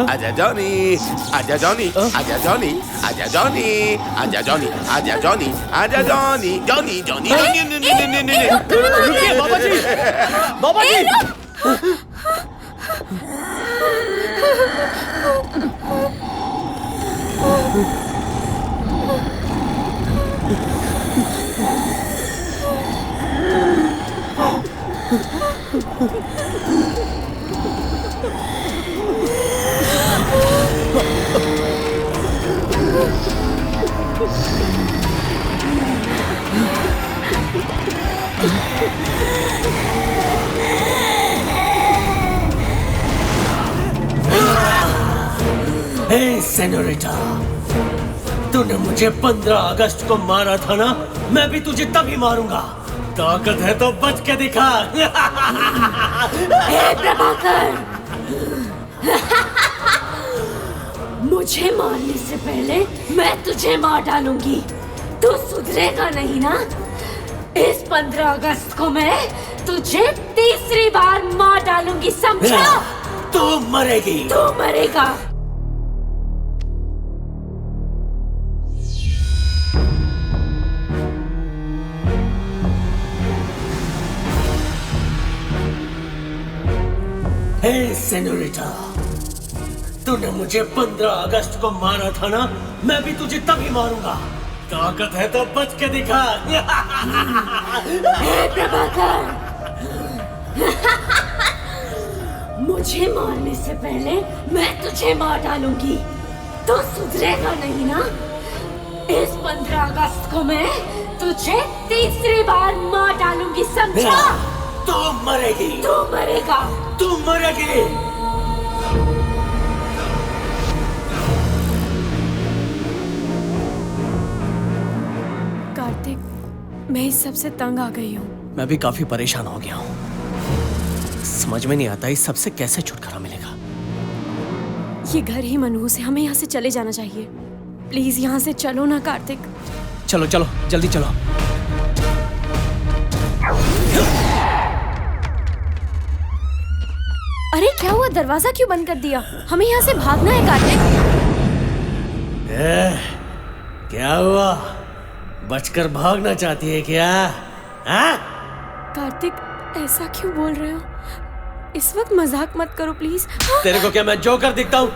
आजा जॉनी, आजा जॉनी, आजा जॉनी, आजा जॉनी, आजा जॉनी, आजा जॉनी, आजा जॉनी, जॉनी जॉनी। रुकिए बाबा जी, बाबा जी। हे सेनोरिटा, तूने मुझे 15 अगस्त को मारा था ना, मैं भी तुझे तभी मारूंगा। ताकत है तो बच के दिखा। हे प्रभाकर, मुझे मारने से पहले मैं तुझे मार डालूंगी। तू सुधरेगा नहीं ना? इस 15 अगस्त को मैं तुझे तीसरी बार मार डालूंगी, समझा? तू मरेगी। तू मरेगा। हे सेनोरिटा, तूने मुझे 15 अगस्त को मारा था ना, मैं भी तुझे तभी मारूंगा। ताकत है तो बच के दिखा। हे प्रभाकर, मुझे मारने से पहले मैं तुझे मार डालूंगी। तो सुधरेगा नहीं ना? इस 15 अगस्त को मैं तुझे तीसरी बार मार डालूंगी, समझा? तू मरेगी। तू मरेगा। तू मरेगी। कार्तिक, मैं इस सब से तंग आ गई हूँ। मैं भी काफी परेशान हो गया हूँ। समझ में नहीं आता इस सब से कैसे छुटकारा मिलेगा। ये घर ही मनहूस है, हमें यहाँ से चले जाना चाहिए। प्लीज यहाँ से चलो ना कार्तिक। चलो चलो जल्दी चलो। अरे क्या हुआ, दरवाजा क्यों बंद कर दिया? हमें यहाँ से भागना है कार्तिक। क्या हुआ, बचकर भागना चाहती है क्या? हाँ? कार्तिक, ऐसा क्यों बोल रहे हो? इस वक्त मजाक मत करो प्लीज। तेरे को क्या मैं जोकर दिखता हूँ?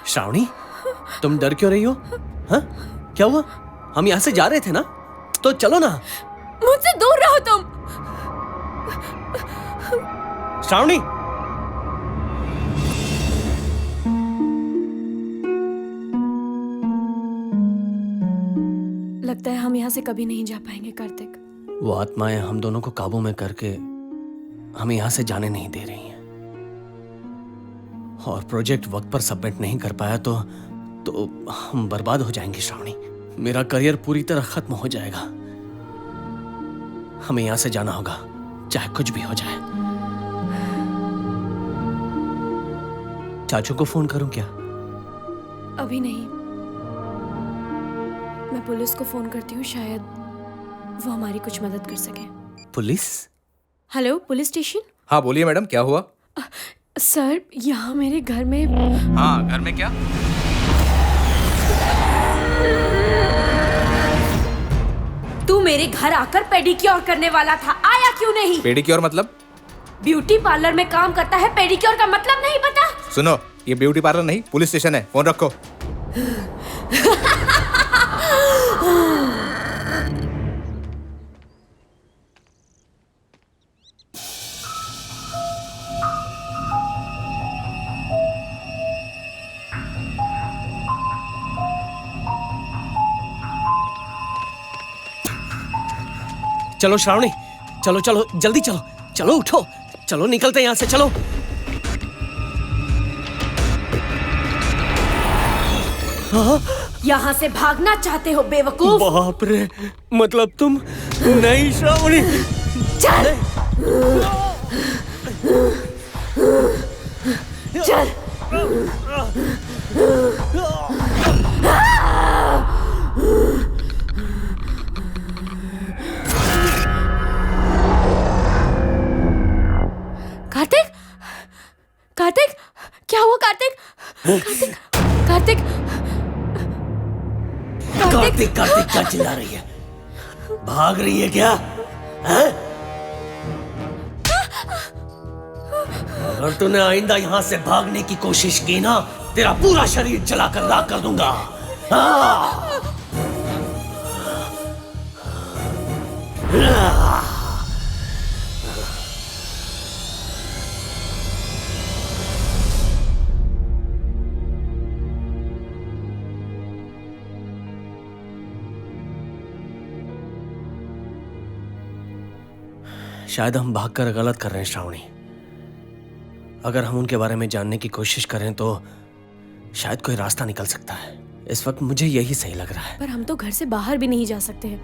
श्रावणी, तुम डर क्यों रही हो? हाँ? क्या हुआ? हम यहाँ से जा रहे थे ना, तो चलो ना। मुझसे दूर रहो तुम। श्रावणी, लगता है हम यहाँ से कभी नहीं जा पाएंगे कार्तिक। वो आत्माएं हम दोनों को काबू में करके हमें यहाँ से जाने नहीं दे रही हैं। और प्रोजेक्ट वक्त पर सबमिट नहीं कर पाया तो हम बर्बाद हो जाएंगे श्रावणी। मेरा करियर पूरी तरह खत्म हो जाएगा। हमें यहाँ से जाना होगा, चाहे कुछ भी हो जाए। चाचू को फोन करूं क्या? अभी नहीं, मैं पुलिस को फोन करती हूँ, शायद वो हमारी कुछ मदद कर सके। पुलिस? Hello, police station. हाँ बोलिए मैडम, क्या हुआ? सर, यहाँ मेरे घर में। हाँ, घर में क्या? तू मेरे घर आकर पेडिक्योर करने वाला था, आया क्यों नहीं? पेडिक्योर मतलब? ब्यूटी पार्लर में काम करता है, पेडिक्योर का मतलब नहीं पता? सुनो, ये ब्यूटी पार्लर नहीं, पुलिस स्टेशन है। फोन रखो। चलो श्रावणी, चलो चलो जल्दी चलो, चलो उठो, चलो निकलते हैं यहाँ से, चलो। यहाँ से भागना चाहते हो बेवकूफ? बाप रे, मतलब तुम नहीं श्रावणी? चल चल। कार्तिक, कार्तिक, क्या हुआ कार्तिक? कार्तिक, कार्तिक, कार्तिक, कार्तिक क्या चिल्ला रही है? भाग रही है क्या? हैं? अगर तूने आइंदा यहाँ से भागने की कोशिश की ना, तेरा पूरा शरीर जलाकर राख कर दूंगा। हाँ। शायद हम भागकर गलत कर रहे हैं श्रावणी। अगर हम उनके बारे में जानने की कोशिश करें तो शायद कोई रास्ता निकल सकता है। इस वक्त मुझे यही सही लग रहा है। पर हम तो घर से बाहर भी नहीं जा सकते हैं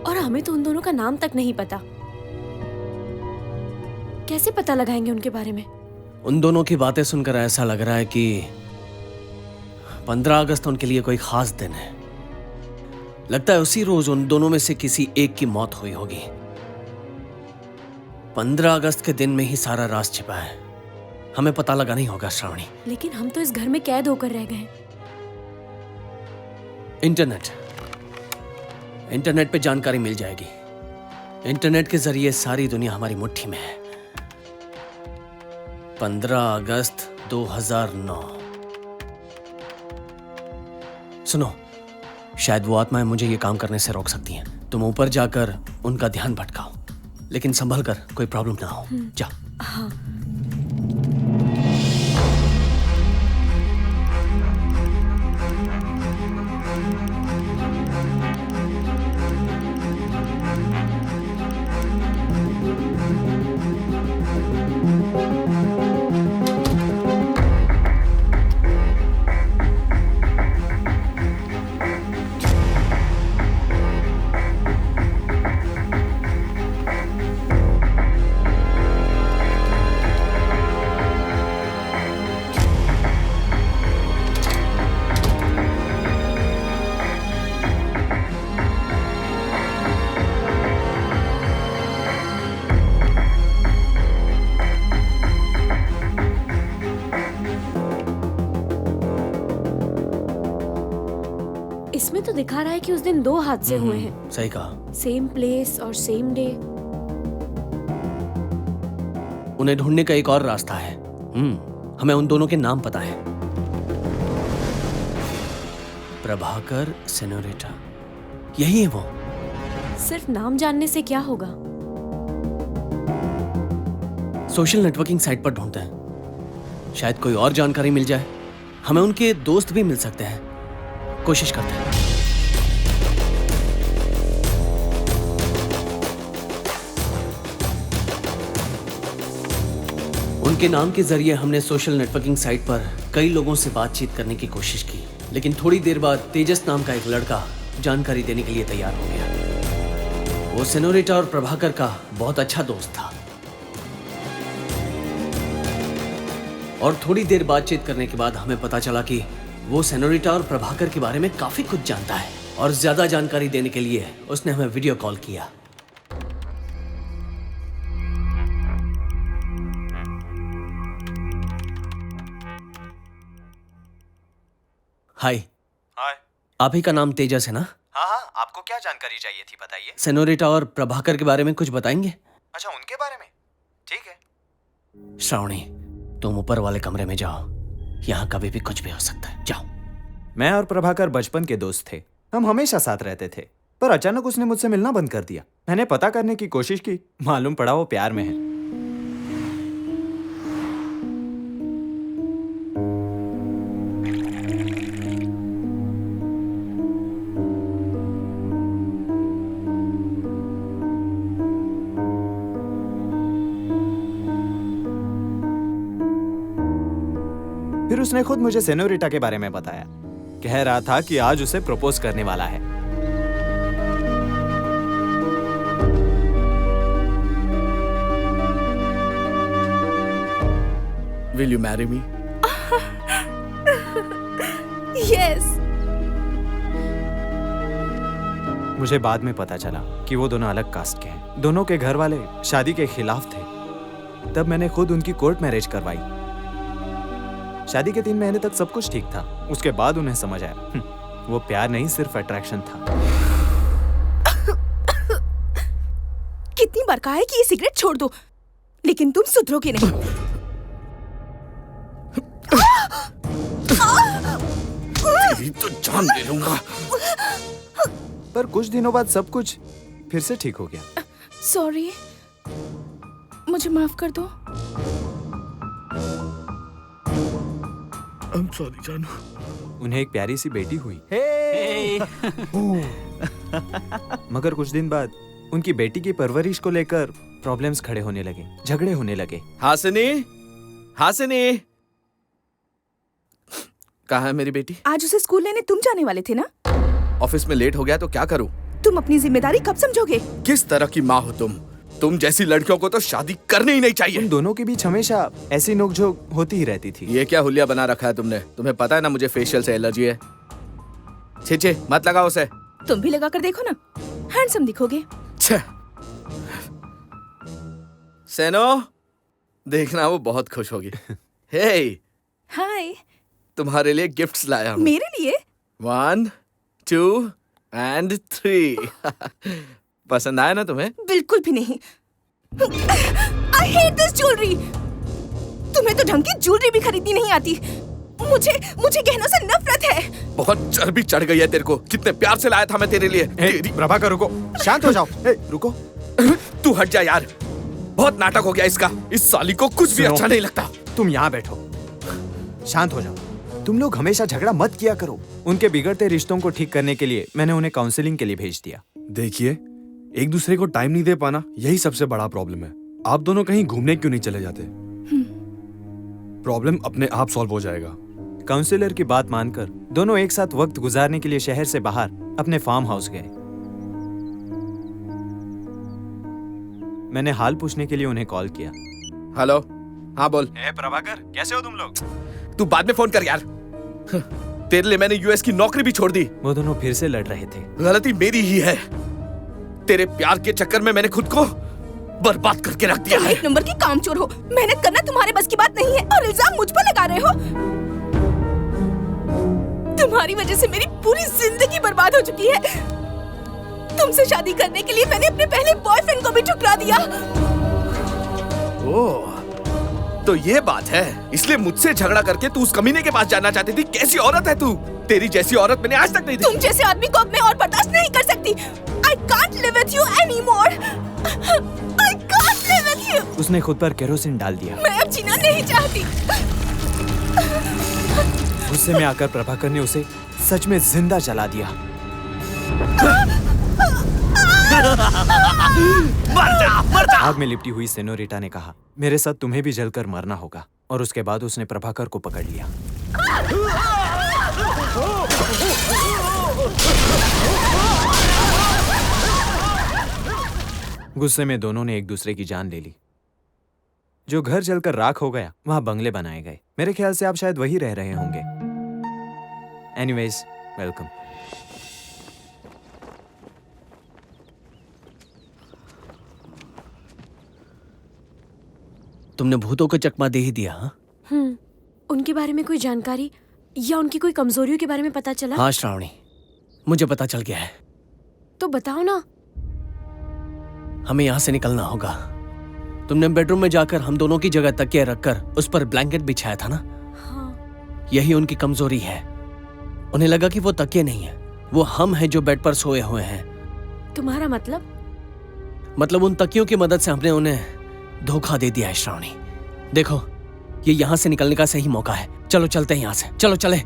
और हमें तो उन दोनों का नाम तक नहीं पता। कैसे पता लगाएंगे उनके बारे में? उन दोनों की बातें सुनकर ऐसा लग रहा है कि 15 अगस्त उनके लिए कोई खास दिन है। लगता है उसी रोज उन दोनों में से किसी एक की मौत हुई होगी। 15 अगस्त के दिन में ही सारा राज छिपा है। हमें पता लगाना ही होगा श्रावणी। लेकिन हम तो इस घर में कैद होकर रह गए। इंटरनेट पे जानकारी मिल जाएगी। इंटरनेट के जरिए सारी दुनिया हमारी मुट्ठी में है। 15 अगस्त 2009। सुनो, शायद वो आत्माएं मुझे ये काम करने से रोक सकती हैं। तुम ऊपर जाकर उनका ध्यान भटकाओ, लेकिन संभल कर, कोई प्रॉब्लम ना हो। जाओ। हाँ। इसमें तो दिखा रहा है कि उस दिन 2 हादसे हुए हैं। सही कहा। सेम प्लेस और सेम डे। उन्हें ढूंढने का एक और रास्ता है। हमें उन दोनों के नाम पता है। प्रभाकर, सेनोरिटा, यही है वो। सिर्फ नाम जानने से क्या होगा? सोशल नेटवर्किंग साइट पर ढूंढते हैं, शायद कोई और जानकारी मिल जाए। हमें उनके दोस्त भी मिल सकते हैं। कोशिश करते हैं। उनके नाम के जरिए हमने सोशल नेटवर्किंग साइट पर कई लोगों से बातचीत करने की कोशिश की, लेकिन थोड़ी देर बाद तेजस नाम का एक लड़का जानकारी देने के लिए तैयार हो गया। वो सेनोरिटा और प्रभाकर का बहुत अच्छा दोस्त था और थोड़ी देर बातचीत करने के बाद हमें पता चला कि वो सेनोरिटा और प्रभाकर के बारे में काफी कुछ जानता है और ज्यादा जानकारी देने के लिए उसने हमें वीडियो कॉल किया। हाय। हाय। आप ही का नाम तेजस है ना? हाँ हाँ, आपको क्या जानकारी चाहिए थी बताइए। सेनोरिटा और प्रभाकर के बारे में कुछ बताएंगे? अच्छा, उनके बारे में? ठीक है। श्रावणी, तुम ऊपर वाले कमरे में जाओ। यहाँ कभी भी कुछ भी हो सकता है। जाओ। मैं और प्रभाकर बचपन के दोस्त थे। हम हमेशा साथ रहते थे, पर अचानक उसने मुझसे मिलना बंद कर दिया। मैंने पता करने की कोशिश की, मालूम पड़ा वो प्यार में है। उसने खुद मुझे सेनोरिटा के बारे में बताया। कह रहा था कि आज उसे प्रपोज करने वाला है। Will you marry me? Yes. मुझे बाद में पता चला कि वो दोनों अलग कास्ट के हैं। दोनों के घर वाले शादी के खिलाफ थे। तब मैंने खुद उनकी कोर्ट मैरिज करवाई। शादी के 3 महीने तक सब कुछ ठीक था। उसके बाद उन्हें समझ आया वो प्यार नहीं, सिर्फ अट्रैक्शन था। कितनी बार कहा है कि ये सिगरेट छोड़ दो, लेकिन तुम सुधरोगे नहीं। तेरी तो जान ले लूंगा। पर कुछ दिनों बाद सब कुछ फिर से ठीक हो गया। सॉरी, मुझे माफ कर दो। I'm sorry जानू। उन्हें एक प्यारी सी बेटी हुई। मगर कुछ दिन बाद उनकी बेटी की परवरिश को लेकर प्रॉब्लम्स खड़े होने लगे, झगड़े होने लगे। हासिनी, हासिनी, कहाँ है मेरी बेटी? आज उसे स्कूल लेने तुम जाने वाले थे ना? ऑफिस में लेट हो गया तो क्या करूं? तुम अपनी जिम्मेदारी कब समझोगे? किस तरह की माँ हो तुम? तुम जैसी लड़कियों को तो शादी करनी ही नहीं चाहिए। उन दोनों के बीच हमेशा ऐसी नोकझोंक होती ही रहती थी। ये क्या हुलिया बना रखा है तुमने? तुम्हें पता है ना मुझे फेशियल से एलर्जी है। छे मत लगाओ उसे। तुम भी लगा कर देखो ना, हैंडसम दिखोगे। सेनो, देखना वो बहुत खुश होगी। हे, हाय। तुम्हारे लिए गिफ्ट्स लाया हूँ। मेरे लिए? 1, 2 and 3। पसंद आया ना तुम्हें? बिल्कुल भी नहीं। I hate this jewelry। तुम्हें तो ढंग की ज्वेलरी भी खरीदनी नहीं आती। मुझे गहनों से नफरत है। बहुत चर्बी चढ़ गई है तेरे को। कितने प्यार से लाया था मैं तेरे लिए। प्रभाकर रुको, शांत हो जाओ। रुको। तू हट जा यार, बहुत नाटक हो गया इसका। इस साली को कुछ भी अच्छा नहीं लगता। तुम यहाँ बैठो, शांत हो जाओ। तुम लोग हमेशा झगड़ा मत किया करो। उनके बिगड़ते रिश्तों को ठीक करने के लिए मैंने उन्हें काउंसलिंग के लिए भेज दिया। देखिए, एक दूसरे को टाइम नहीं दे पाना, यही सबसे बड़ा प्रॉब्लम है। आप दोनों कहीं घूमने क्यों नहीं चले जाते? प्रॉब्लम अपने आप सॉल्व हो जाएगा। काउंसलर की बात मानकर दोनों एक साथ वक्त गुजारने के लिए शहर से बाहर अपने फार्म हाउस गए। मैंने हाल पूछने के लिए उन्हें कॉल किया। हेलो, हाँ बोल। प्रभाकर, कैसे हो तुम लोग? तू बाद में फोन कर यार। तेरे लिए मैंने यूएस की नौकरी भी छोड़ दी। वो दोनों फिर से लड़ रहे थे। गलती मेरी ही है। तेरे प्यार के चक्कर में मैंने खुद को बर्बाद करके रख दिया तुम है। एक नंबर की कामचोर हो। मेहनत करना तुम्हारे बस की बात नहीं है और इल्जाम मुझ पर लगा रहे हो। तुम्हारी वजह से मेरी पूरी जिंदगी बर्बाद हो चुकी है। तुमसे शादी करने के लिए मैंने अपने पहले बॉयफ्रेंड को भी ठुकरा दिया। ओह, तो ये बात है। इसलिए मुझसे झगड़ा करके तू उस कमीने के पास जाना चाहती थी। कैसी औरत है तू? तेरी जैसी औरत मैंने आज तक नहीं देखी। तुम जैसे आदमी को अब मैं और बर्दाश्त नहीं कर सकती। I can't live with you anymore। I can't live with you। उसने खुद पर केरोसिन डाल दिया। मैं अब जीना नहीं चाहती। गुस्से में आकर प्रभाकर ने उसे सच में जिंदा जला दिया। आग में लिपटी हुई सेनोरिटा ने कहा, मेरे साथ तुम्हें भी जलकर मरना होगा। और उसके बाद उसने प्रभाकर को पकड़ लिया। गुस्से में दोनों ने एक दूसरे की जान ले ली। जो घर जलकर राख हो गया, वहां बंगले बनाए गए। मेरे ख्याल से आप शायद वही रह रहे होंगे। Anyways, welcome. तुमने भूतों को चकमा दे ही दिया। हाँ? उनके बारे में कोई जानकारी या उनकी कोई कमजोरियों के बारे में पता चला? हाँ श्रावणी, मुझे पता चल गया है। तो बताओ ना। हमें यहाँ से निकलना होगा। तुमने बेडरूम में जाकर हम दोनों की जगह तकिया रखकर उस पर ब्लैंकेट बिछाया था ना? हाँ। यही उनकी कमजोरी है। उन्हें लगा कि वो तकिए नहीं है, वो हम हैं जो बेड पर सोए हुए हैं। तुम्हारा मतलब? मतलब उन तकियों की मदद से हमने उन्हें धोखा दे दिया है श्रावणी। देखो, ये यहाँ से निकलने का सही मौका है। चलो चलते हैं यहाँ से। चलो चले।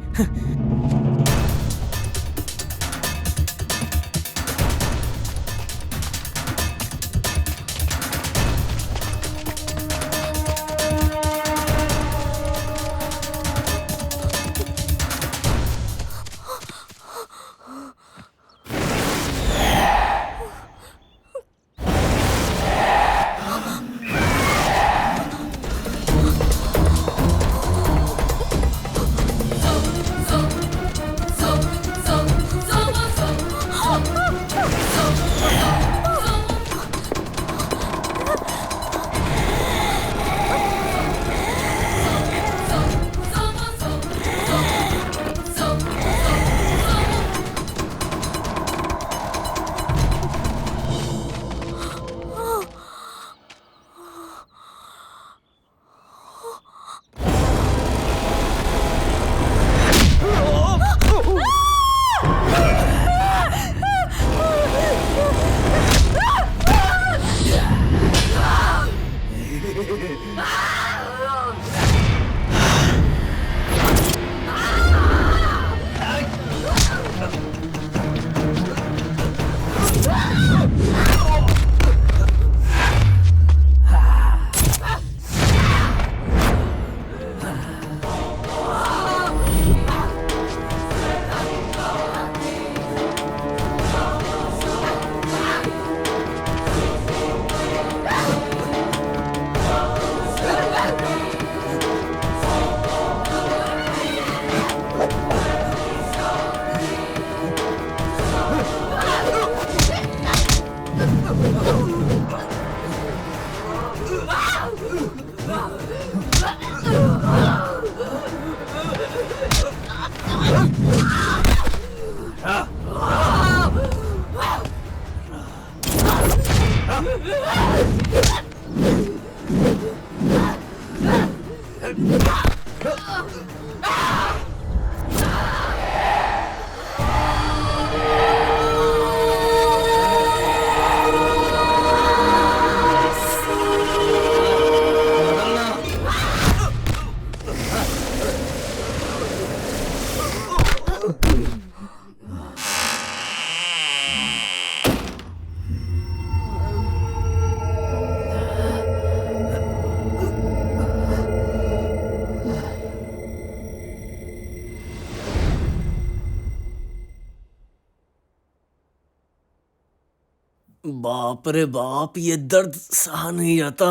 बाप रे बाप, ये दर्द सहा नहीं जाता।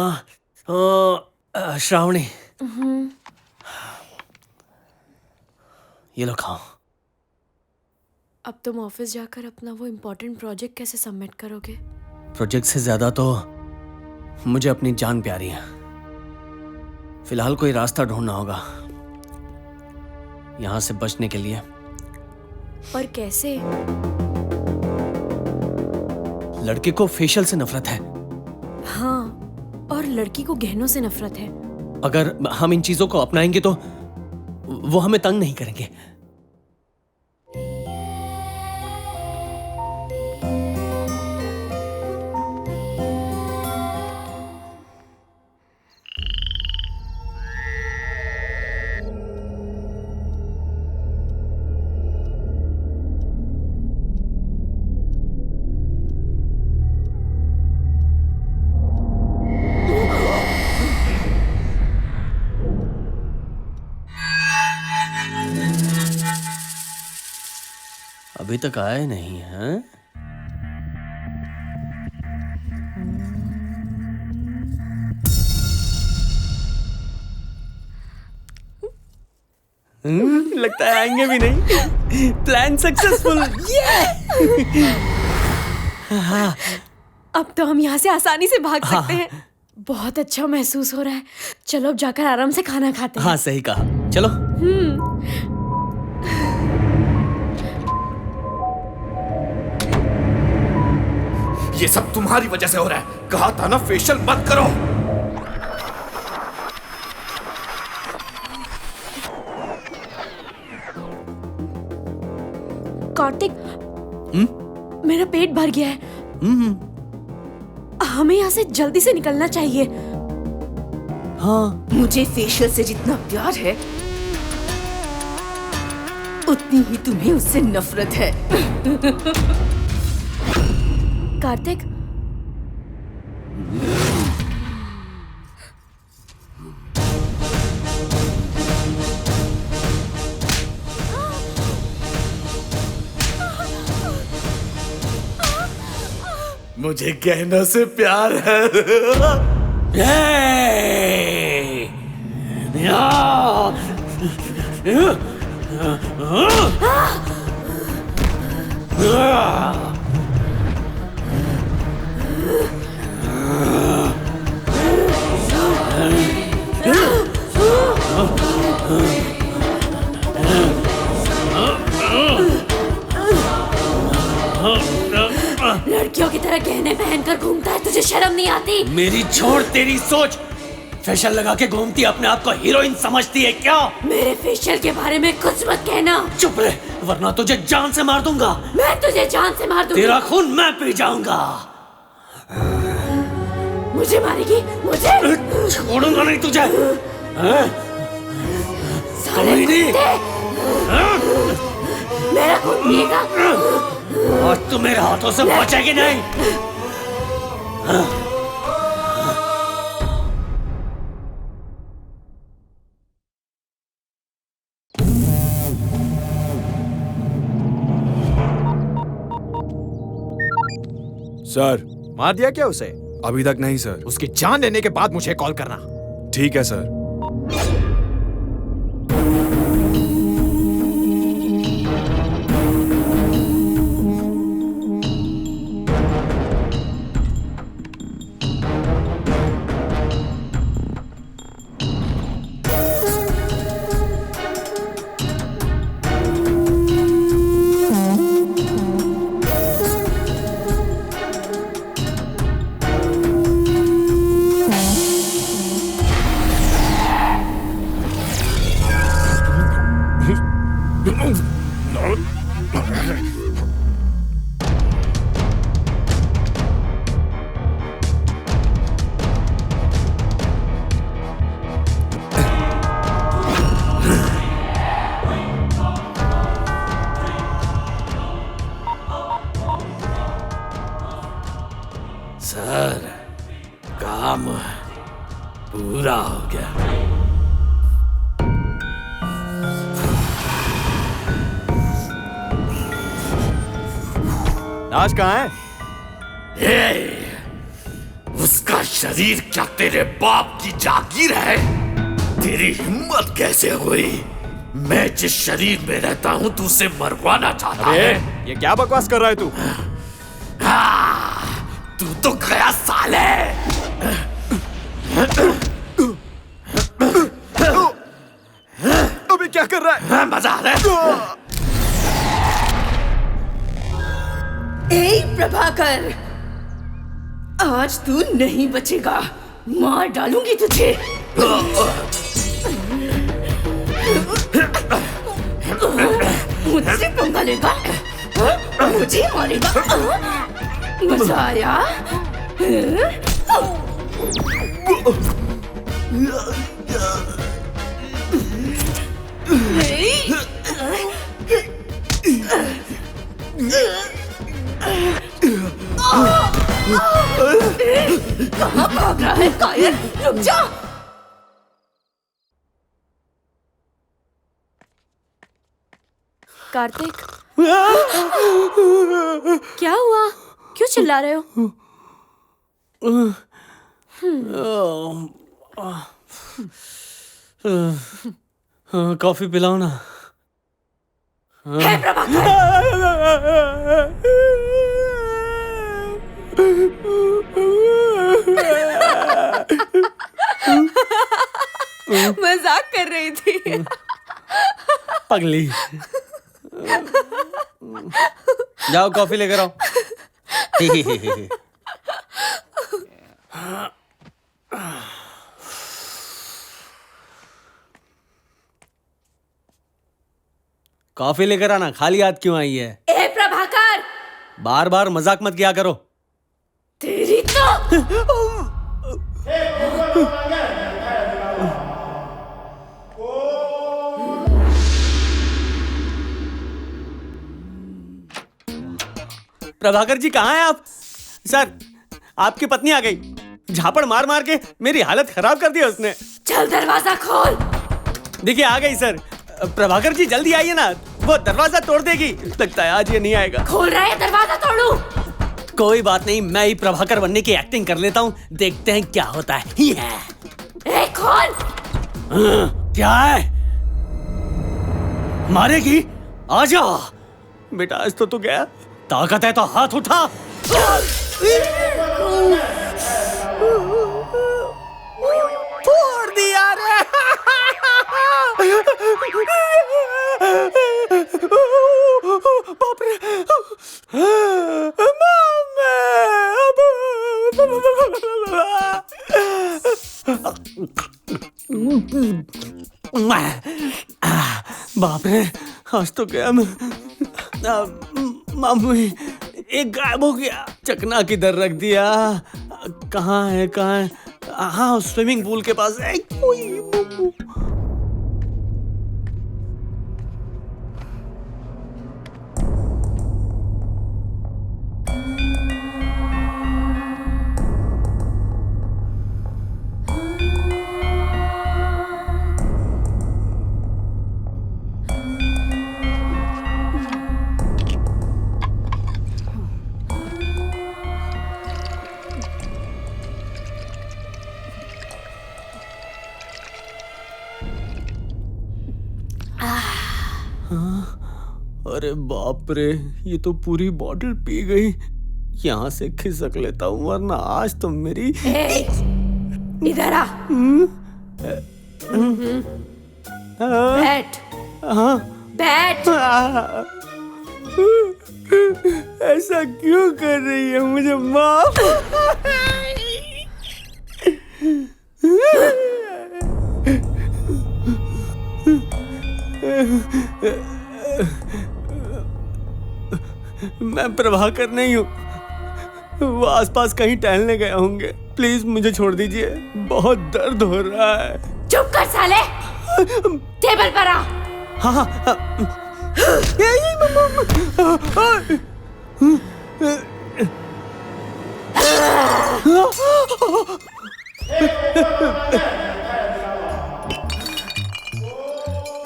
श्रावणी, ये लो खाओ। अब तुम ऑफिस जाकर अपना वो इम्पोर्टेंट प्रोजेक्ट कैसे सबमिट करोगे? प्रोजेक्ट से ज्यादा तो मुझे अपनी जान प्यारी है। फिलहाल कोई रास्ता ढूंढना होगा यहां से बचने के लिए। पर कैसे? लड़के को फेशियल से नफरत है। हाँ, और लड़की को गहनों से नफरत है। अगर हम इन चीजों को अपनाएंगे तो वो हमें तंग नहीं करेंगे। अभी तक आए नहीं हैं? लगता है आएंगे भी नहीं। Plan successful. अब तो हम यहाँ से आसानी से भाग सकते हैं। बहुत अच्छा महसूस हो रहा है। चलो अब जाकर आराम से खाना खाते हैं। हाँ सही कहा, चलो। ये सब तुम्हारी वजह से हो रहा है। कहा था ना फेशियल मत करो। कार्तिक, मेरा पेट भर गया है। हमें यहाँ से जल्दी से निकलना चाहिए। हाँ, मुझे फेशियल से जितना प्यार है उतनी ही तुम्हें उससे नफरत है। कार्तिक, मुझे गहनों से प्यार है। लड़कियों की तरह गहने पहनकर घूमता है, तुझे शर्म नहीं आती? मेरी छोड़ तेरी सोच। फेशियल लगा के घूमती अपने आप को हीरोइन समझती है क्या? मेरे फेशियल के बारे में कुछ मत कहना। चुप रहे, वरना तुझे जान से मार दूंगा। मैं तुझे जान से मार दूंगा। तेरा खून मैं पी जाऊंगा। मुझे मारेगी? मुझे छोड़ूंगा नहीं तुझे। साले कुत्ते! मेरा खून पिएगा? आज तू मेरे हाथों से बचेगी नहीं। सर, मार दिया क्या उसे? अभी तक नहीं सर। उसकी जान लेने के बाद मुझे कॉल करना। ठीक है सर। सर, काम पूरा हो गया। राज कहाँ है? उसका शरीर क्या तेरे बाप की जागीर है? तेरी हिम्मत कैसे हुई? मैं जिस शरीर में रहता हूं तू उसे मरवाना चाहता है। ये क्या बकवास कर रहा है तू? तू तो गया साले। अबे क्या कर रहा है? मजा आ रहा है? ए प्रभाकर, आज तू नहीं बचेगा, मार डालूंगी तुझे। मुझसे पंगा लेगा, मुझे मारेगा। मजा आया? कहाँ भाग रहा है कायर? रुक जा। कार्तिक, क्या हुआ? क्यों चिल्ला रहे हो? कॉफी पिलाओ ना। हे मजाक कर रही थी। पगली। जाओ कॉफी लेकर आओ। कॉफी लेकर आना, खाली हाथ क्यों आई है? ए प्रभाकर, बार बार मजाक मत किया करो। तेरी तो प्रभाकर जी कहाँ हैं आप? सर, आपकी पत्नी आ गई। झापड़ मार मार के मेरी हालत खराब कर दी उसने। चल दरवाजा खोल। देखिए आ गई सर। प्रभाकर जी जल्दी आइए ना, वो दरवाजा तोड़ देगी। लगता है आज ये नहीं आएगा। खोल रहा है, दरवाजा तोड़ू। कोई बात नहीं, मैं ही प्रभाकर बनने की एक्टिंग कर लेता हूँ, देखते हैं क्या होता है। ए खोल। क्या है? मारेगी? आजा बेटा, आज तो तू गया। ताकत है तो हाथ उठा। फोड़ दिया रे। बाप रे। बाप रे, आज तो गया मैं। मामू एक गायब हो गया, चकना किधर रख दिया? कहाँ है? हाँ, स्विमिंग पूल के पास है। अरे बाप रे, ये तो पूरी बॉटल पी गई। यहाँ से खिसक लेता हूँ, वरना आज तो मेरी। इधर आ। बैठ। हाँ बैठ। ऐसा क्यों कर रही है? मुझे माफ। मैं प्रभाकर नहीं हूँ, वो आसपास कहीं टहलने गए होंगे। प्लीज मुझे छोड़ दीजिए, बहुत दर्द हो रहा है। चुप कर साले, टेबल पर आ। हाँ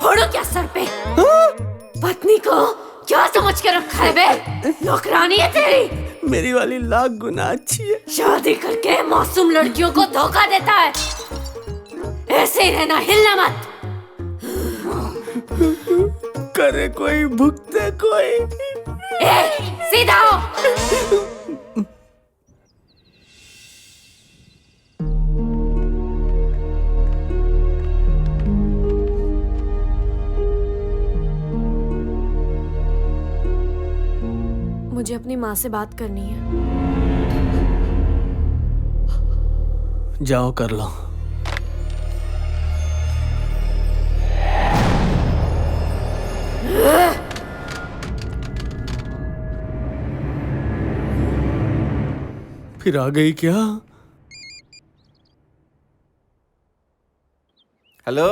फोड़ो क्या सर पे? पत्नी को क्या समझ के रखा है बे? नौकरानी है तेरी। मेरी वाली लाख गुना अच्छी है। शादी करके मासूम लड़कियों को धोखा देता है। ऐसे ही रहना, हिलना मत। करे कोई भुगते कोई। सीधा हो। मुझे अपनी माँ से बात करनी है। जाओ कर लो। फिर आ गई क्या? हेलो।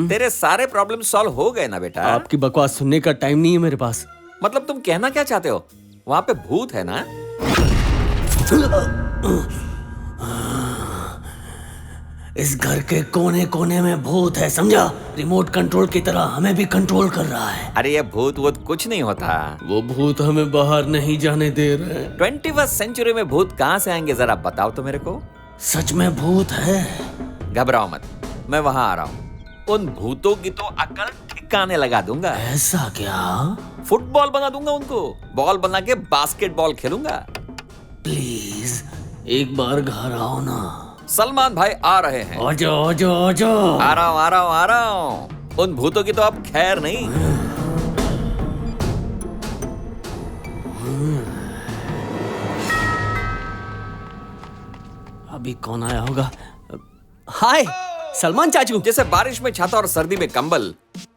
तेरे सारे प्रॉब्लम सॉल्व हो गए ना बेटा? आपकी बकवास सुनने का टाइम नहीं है मेरे पास। मतलब तुम कहना क्या चाहते हो? वहां पे भूत है ना? इस घर के कोने कोने में भूत है, समझा? रिमोट कंट्रोल की तरह हमें भी कंट्रोल कर रहा है। अरे ये भूत वूत कुछ नहीं होता। वो भूत हमें बाहर नहीं जाने दे रहे। 21st सेंचुरी में भूत कहाँ से आएंगे, जरा बताओ तो मेरे को। सच में भूत है? घबराओ मत, मैं वहां आ रहा हूँ। उन भूतों की तो अकल ठिकाने लगा दूंगा। ऐसा क्या? फुटबॉल बना दूंगा उनको, बॉल बना के बास्केटबॉल खेलूंगा। प्लीज एक बार घर आओ ना। सलमान भाई आ रहे हैं। आजो आजो आजो। आ रहा हूँ आ रहा हूँ आ रहा हूँ। उन भूतों की तो अब खैर नहीं। अभी कौन आया होगा? हाय सलमान चाचू। जैसे बारिश में छाता और सर्दी में कंबल,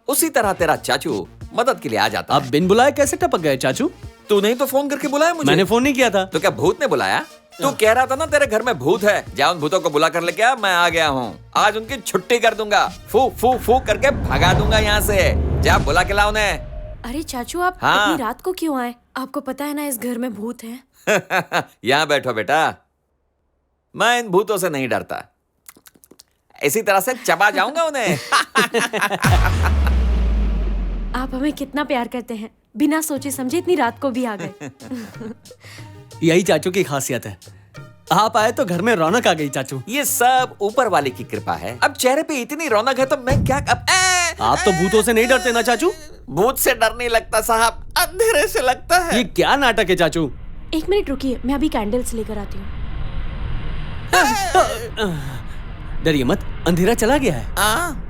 उसी तरह तेरा चाचू मदद के लिए आ जाता। आप बिन बुलाए कैसे टपक गए चाचू? तू नहीं तो फोन करके बुलाया मुझे। मैंने फोन नहीं किया था। तो क्या भूत ने बुलाया? तू कह रहा था ना तेरे घर में भूत है, जा उन भूतों को बुला कर लेके आ। मैं आ गया हूँ, आज उनकी छुट्टी कर दूंगा। फू फू फू करके भगा दूंगा यहाँ से। जा बुला के ला उन्हें। अरे चाचू आप इतनी रात को क्यों आए? आपको पता है ना इस घर में भूत है। यहाँ बैठो बेटा, मैं इन भूतों से नहीं डरता। इसी तरह से चबा जाऊंगा उन्हें। आप हमें कितना प्यार करते हैं, बिना सोचे समझे इतनी रात को भी आ गए। यही चाचू की खासियत है। आप आए तो घर में रौनक आ गई चाचू। ये सब ऊपर वाले की कृपा है। अब चेहरे पे इतनी रौनक है तो मैं क्या आप तो भूतों से नहीं डरते ना चाचू? भूत से डर नहीं लगता साहब, अंधेरे से लगता है। ये क्या नाटक है चाचू? एक मिनट रुकिए, मैं अभी कैंडल्स लेकर आती हूँ। डरिए मत, अंधेरा चला गया है।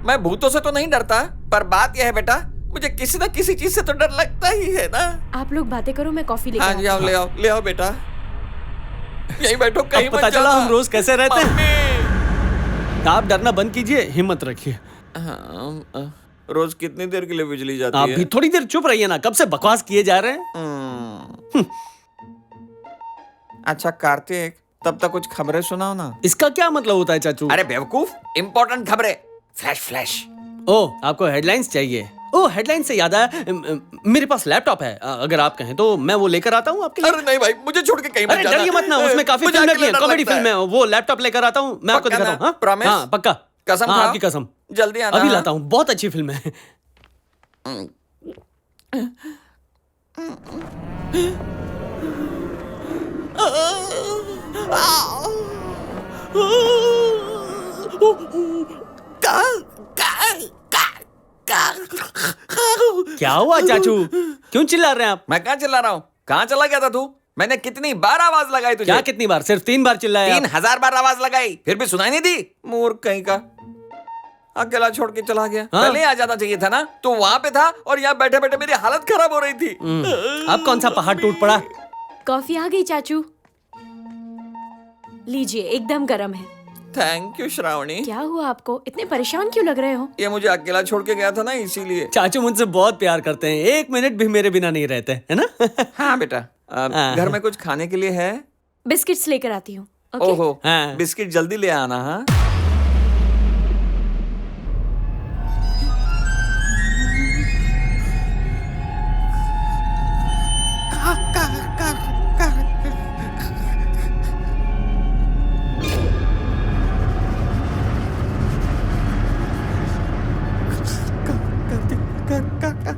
मैं भूतों से तो नहीं डरता, पर बात यह है बेटा, मुझे किसी न किसी चीज से तो डर लगता ही है ना। आप लोग बातें करो, मैं कॉफी लेकर आती हूँ। ले आओ बेटा, यहीं बैठो, कहीं पता चला हम रोज कैसे रहते हैं। आप डरना बंद कीजिए, हिम्मत रखिए। रोज कितनी देर के लिए बिजली जाती है? आप भी थोड़ी देर चुप रहिए ना, कब से बकवास किए जा रहे हैं। अच्छा कार्तिक, तब तक कुछ खबरें सुनाओ ना। इसका क्या मतलब होता है चाचू? अरे बेवकूफ, इंपॉर्टेंट खबरें, फ्लैश फ्लैश। ओ आपको हेडलाइंस चाहिए? ओ हेडलाइन से याद आया, मेरे पास लैपटॉप है, अगर आप कहें तो मैं वो लेकर आता हूँ आपके लिए। अरे नहीं भाई, मुझे छोड़ के कहीं मत जाना। डरिए मत ना, उसमें काफी फिल्म लगी है, कॉमेडी फिल्म है। वो लैपटॉप लेकर आता हूँ, मैं आपको दिखाता हूँ। प्रॉमिस? हाँ पक्का, कसम हाँ, खाओ? आपकी कसम। जल्दी आना। अभी लाता हूँ, बहुत अच्छी फिल्म है। क्या हुआ चाचू, क्यों चिल्ला रहे हैं आप? मैं कहाँ चिल्ला रहा हूँ? कहाँ चला गया था तू? मैंने कितनी बार आवाज लगाई तुझे? क्या कितनी बार? सिर्फ 3 बार चिल्लाया। 3000 बार आवाज लगाई, फिर भी सुनाई नहीं दी। मूर्ख कहीं का, अकेला छोड़ के चला गया। हाँ? पहले आ जाना चाहिए था ना। तू वहां पे था और यहाँ बैठे बैठे मेरी हालत खराब हो रही थी। अब कौन सा पहाड़ टूट पड़ा? कॉफी आ गई चाचू, लीजिए, एकदम गर्म है। Thank you Shravani. क्या हुआ आपको, इतने परेशान क्यों लग रहे हो? ये मुझे अकेला छोड़ के गया था ना, इसीलिए। चाचू मुझसे बहुत प्यार करते हैं, 1 मिनट भी मेरे बिना नहीं रहते, है ना? हाँ बेटा, घर में कुछ खाने के लिए है? बिस्किट्स लेकर आती हूँ। ओहो, बिस्किट जल्दी ले आना। हाँ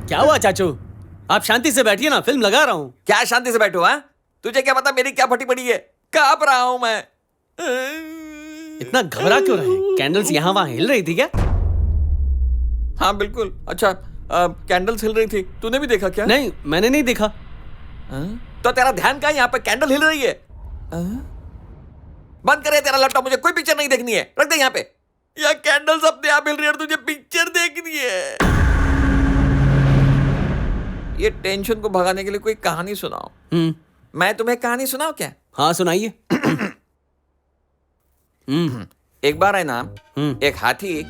क्या हुआ चाचू? आप शांति से बैठिए ना, फिल्म लगा रहा हूँ। क्या शांति से बैठो? हाँ, तुझे क्या पता मेरी क्या फटी पड़ी है, कांप रहा हूं मैं। इतना घबरा क्यों रहे? कैंडल्स यहाँ वहाँ हिल रही थी क्या? हाँ बिल्कुल। अच्छा कैंडल्स हिल रही थी, तूने भी देखा क्या? नहीं, मैंने नहीं देखा। तो तेरा ध्यान कहाँ? यहाँ पे कैंडल हिल रही है। बंद करे तेरा लैपटॉप, मुझे कोई पिक्चर नहीं देखनी है, रख दे यहाँ पे। यहाँ कैंडल्स अपने आप हिल रही है और तुझे पिक्चर देखनी है। ये टेंशन को भगाने के लिए कोई कहानी सुनाओ। मैं तुम्हें कहानी सुनाऊं क्या? हाँ सुनाइए। एक बार है ना, एक हाथी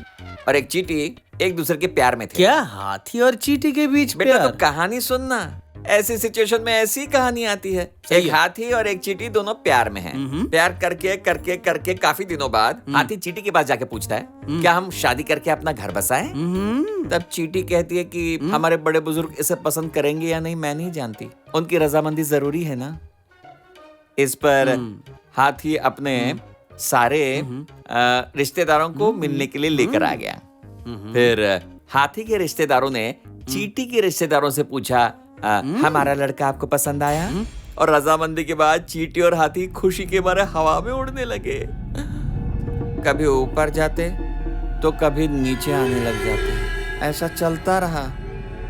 और एक चींटी एक दूसरे के प्यार में थे। क्या हाथी और चींटी के बीच बेटा प्यार? तो कहानी सुनना, ऐसी सिचुएशन में ऐसी कहानी आती है। एक हाथी और एक चींटी दोनों प्यार में हैं। प्यार करके करके करके काफी दिनों बाद हाथी चींटी के पास जाके पूछता है, क्या हम शादी करके अपना घर बसाएं? तब चींटी कहती है कि हमारे बड़े बुजुर्ग इसे पसंद करेंगे या नहीं मैं नहीं जानती, उनकी रजामंदी जरूरी है ना। इस पर हाथी अपने सारे रिश्तेदारों को मिलने के लिए लेकर आ गया। फिर हाथी के रिश्तेदारों ने चींटी के रिश्तेदारों से पूछा, हमारा लड़का आपको पसंद आया? और रजामंदी के बाद चींटी और हाथी खुशी के मारे हवा में उड़ने लगे। कभी ऊपर जाते तो कभी नीचे आने लग जाते। ऐसा चलता रहा,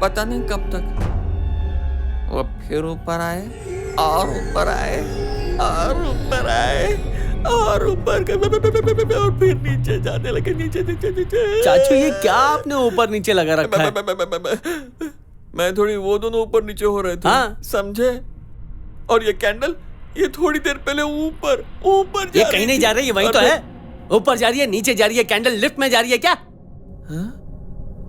पता नहीं कब तक। वो फिर ऊपर आए और ऊपर आए और ऊपर आए और ऊपर और फिर नीचे जाने लगे, नीचे नीचे नीचे। चाचू ये क्या आपने ऊपर नीचे लगा रखा है? मैं थोड़ी वो दोनों ऊपर नीचे हो रहे थे। हाँ? समझे? और ये कैंडल ये थोड़ी देर पहले ऊपर ऊपर ये कहीं नहीं जा रही है, वही तो है। ऊपर जा रही है, नीचे जा रही है, कैंडल लिफ्ट में जा रही है क्या?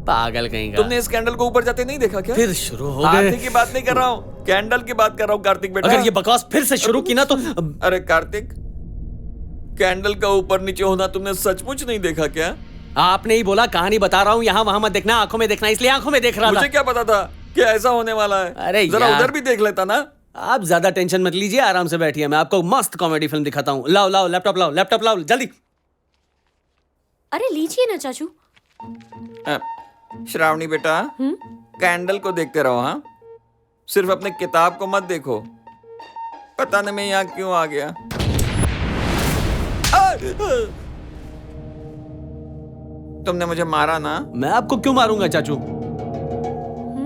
पागल कहीं का। तुमने इस कैंडल को ऊपर जाते नहीं देखा क्या? फिर शुरू हो गए। हाथी की बात नहीं कर रहा हूँ, कैंडल की बात कर रहा हूँ कार्तिक बेटा। अगर ये बकवास फिर से शुरू की ना तो। अरे कार्तिक, कैंडल का ऊपर नीचे होना तुमने सचमुच नहीं देखा क्या? आपने ही बोला कहानी बता रहा हूँ, यहाँ वहां मत देखना, आंखों में देखना, इसलिए आंखों में देख रहा था। मुझे क्या पता था कि ऐसा होने वाला है? अरे जरा यार, उधर भी देख लेता ना। आप ज्यादा टेंशन मत लीजिए, आराम से बैठिए, मैं आपको मस्त कॉमेडी फिल्म दिखाता हूँ। लाओ लाओ लैपटॉप लाओ, लैपटॉप लाओ जल्दी। अरे लीजिए ना चाचू। श्रावणी बेटा, कैंडल को देखते रहो। हाँ, सिर्फ अपने किताब को मत देखो। पता नहीं मैं यहाँ क्यों आ गया। तुमने मुझे मारा ना? मैं आपको क्यों मारूंगा चाचू?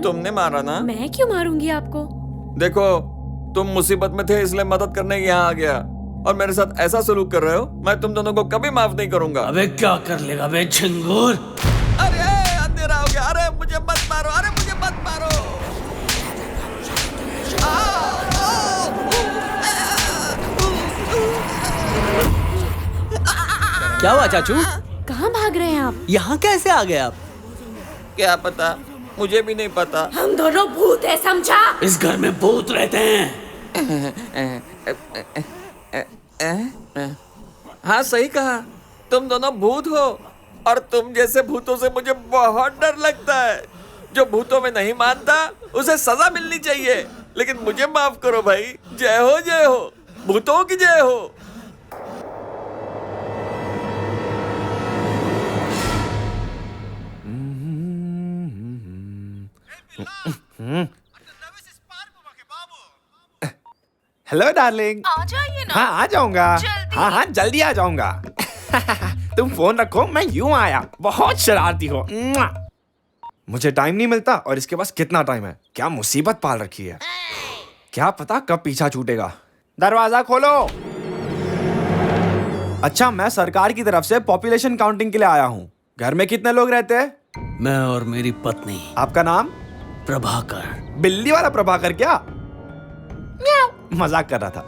तुमने मारा ना? मैं क्यों मारूंगी आपको? देखो, तुम मुसीबत में थे इसलिए मदद करने यहाँ आ गया, और मेरे साथ ऐसा सलूक कर रहे हो, मैं तुम दोनों को कभी माफ नहीं करूंगा। अबे क्या कर लेगा बे झिंगुर? अरे अंधेरा हो गया। अरे मुझे मत मारो, अरे मुझे मत मारो। क्या हुआ चाचू? कहाँ भाग रहे हैं आप? यहाँ कैसे आ गए आप? क्या पता, मुझे भी नहीं पता। हम दोनों भूत है, समझा? इस घर में भूत रहते हैं। हाँ सही कहा, तुम दोनों भूत हो, और तुम जैसे भूतों से मुझे बहुत डर लगता है। जो भूतों में नहीं मानता उसे सजा मिलनी चाहिए, लेकिन मुझे माफ करो भाई। जय हो, भूतों की जय हो। Hello darling. आ जाइए ना। हाँ आ जाऊंगा। हाँ जल्दी आ जाऊंगा। तुम फोन रखो, मैं यूं आया। बहुत शरारती हो। मुझे टाइम नहीं मिलता, और इसके पास कितना टाइम है। क्या मुसीबत पाल रखी है, क्या पता कब पीछा छूटेगा। दरवाजा खोलो। अच्छा, मैं सरकार की तरफ से पॉपुलेशन काउंटिंग के लिए आया हूँ। घर में कितने लोग रहते हैं? मैं और मेरी पत्नी। आपका नाम? प्रभाकर। बिल्ली वाला प्रभाकर क्या? मजाक कर रहा था।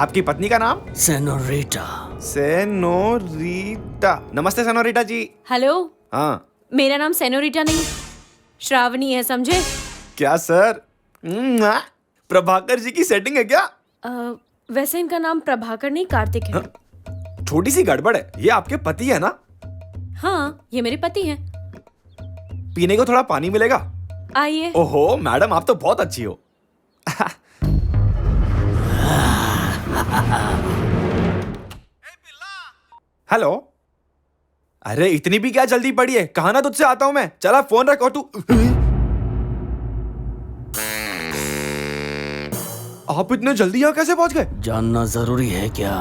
आपकी पत्नी का नाम? सेनोरिटा। सेनोरिटा। नमस्ते सेनोरिटा जी। हेलो। हाँ, मेरा नाम सेनोरिटा नहीं, श्रावणी है, समझे? क्या सर? प्रभाकर जी की सेटिंग है क्या? वैसे इनका नाम प्रभाकर नहीं, कार्तिक है। छोटी सी गड़बड़ है, ये आपके पति है ना? हाँ, ये मेरे पति हैं। पीने को थोड़ा पानी मिलेगा? आइए। ओहो मैडम, आप तो बहुत अच्छी हो। हेलो। अरे इतनी भी क्या जल्दी पड़ी है? कहा ना तुझसे आता हूं मैं। चला फोन रखो तू। आप इतने जल्दी यहाँ कैसे पहुंच गए? जानना जरूरी है क्या?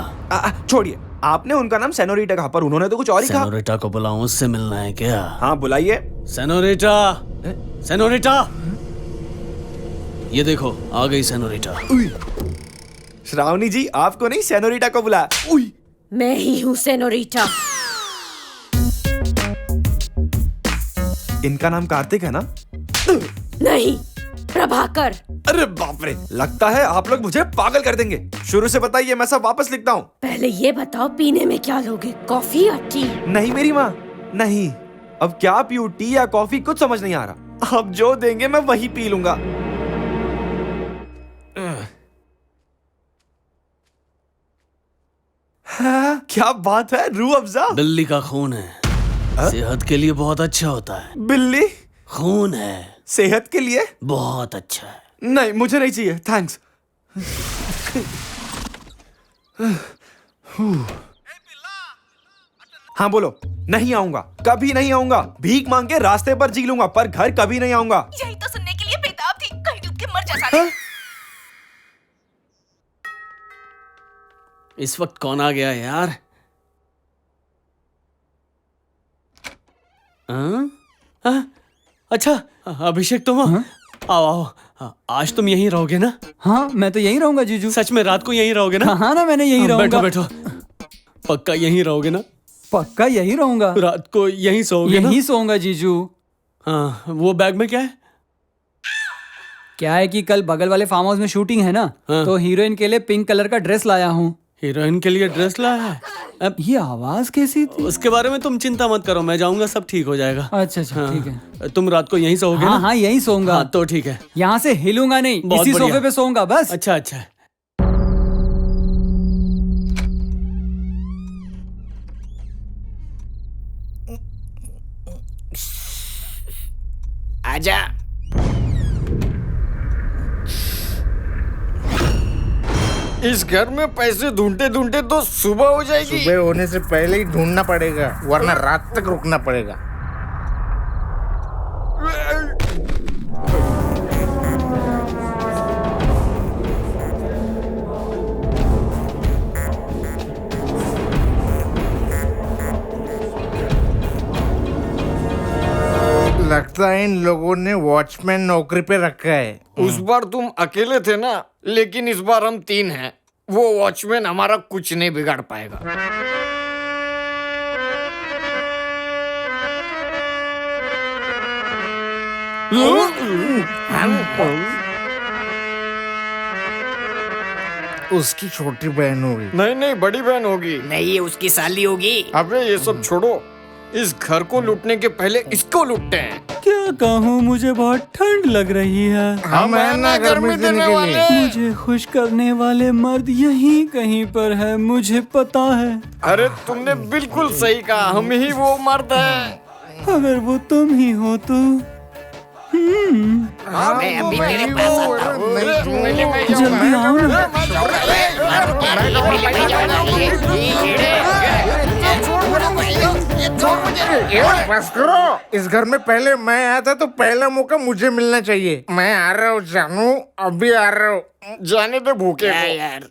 छोड़िए, आपने उनका नाम सेनोरिटा कहा पर उन्होंने तो कुछ और ही कहा। सेनोरिटा को बुलाऊं, उससे मिलना है क्या? हाँ बुलाइए। सेनोरिटा, सेनोरिटा, ये देखो आ गई सेनोरिटा। श्रावणी जी, आपको नहीं सेनोरिटा को बुला। मैं ही हूँ सेनोरिटा। इनका नाम कार्तिक है ना? नहीं, प्रभाकर। अरे बाप रे, लगता है आप लोग मुझे पागल कर देंगे। शुरू से बताइए, मैं सब वापस लिखता हूँ। पहले ये बताओ पीने में क्या लोगे, कॉफी या टी? नहीं मेरी माँ, नहीं। अब क्या पीऊं, टी या कॉफी, कुछ समझ नहीं आ रहा। अब जो देंगे मैं वही पी लूंगा। हाँ, क्या बात है, रूह अफ़ज़ा। बिल्ली का खून है, सेहत के लिए बहुत अच्छा होता है। बिल्ली खून है, सेहत के लिए बहुत अच्छा है। नहीं, मुझे नहीं चाहिए, थैंक्स। हाँ बोलो। नहीं आऊंगा, कभी नहीं आऊंगा। भीख मांग के रास्ते पर जी लूंगा, पर घर कभी नहीं आऊंगा। यही तो सुनने के लिए बेताब थी, कहीं डूब के मर जा साले। इस वक्त कौन आ गया यार? अच्छा, अभिषेक तुम हो? आओ आओ, आज तुम यहीं रहोगे ना? हाँ, मैं तो यहीं रहूंगा जीजू। सच में रात को यहीं रहोगे ना? हाँ ना, मैंने यहीं रहूंगा। बैठो बैठो, पक्का यहीं रहोगे ना? पक्का यहीं रहूंगा। रात को यहीं सोओगे ना? यहीं सोऊंगा जीजू। हाँ, वो बैग में क्या है? क्या है कि कल बगल वाले फार्म हाउस में शूटिंग है ना, तो हीरोइन के लिए पिंक कलर का ड्रेस लाया हूँ। हीरोइन के लिए ड्रेस लाया है? अब ये आवाज कैसी थी? उसके बारे में तुम चिंता मत करो, मैं जाऊंगा, सब ठीक हो जाएगा। अच्छा अच्छा, हाँ, ठीक है। तुम रात को यहीं सोओगे ना? हाँ यहीं सोऊंगा। हाँ, तो ठीक है। यहाँ से हिलूंगा नहीं, इसी सोफे पे सोऊंगा बस। अच्छा अच्छा। आजा। इस घर में पैसे ढूंढते ढूंढते तो सुबह हो जाएगी। सुबह होने से पहले ही ढूंढना पड़ेगा, वरना रात तक रुकना पड़ेगा। लगता है इन लोगों ने वॉचमैन नौकरी पे रखा है। उस बार तुम अकेले थे ना, लेकिन इस बार हम 3 हैं। वो वॉचमैन हमारा कुछ नहीं बिगाड़ पाएगा। उसकी छोटी बहन होगी। नहीं नहीं, बड़ी बहन होगी। नहीं, ये उसकी साली होगी। अबे ये सब छोड़ो, इस घर को लूटने के पहले इसको लूटते हैं। क्या कहूँ, मुझे बहुत ठंड लग रही है। हम है ना गर्मी देने वाले। मुझे खुश करने वाले मर्द यहीं कहीं पर है, मुझे पता है। अरे तुमने बिल्कुल सही कहा, हम ही वो मर्द हैं। अगर वो तुम ही हो तो मैं अभी तेरे पास आता हूँ। जल्दी आओ ना। बस करो, इस घर में पहले मैं आया था तो पहला मौका मुझे मिलना चाहिए। मैं आ रहा हूँ जानू, अभी आ रहा हूँ। जाने दे भूखे को। यार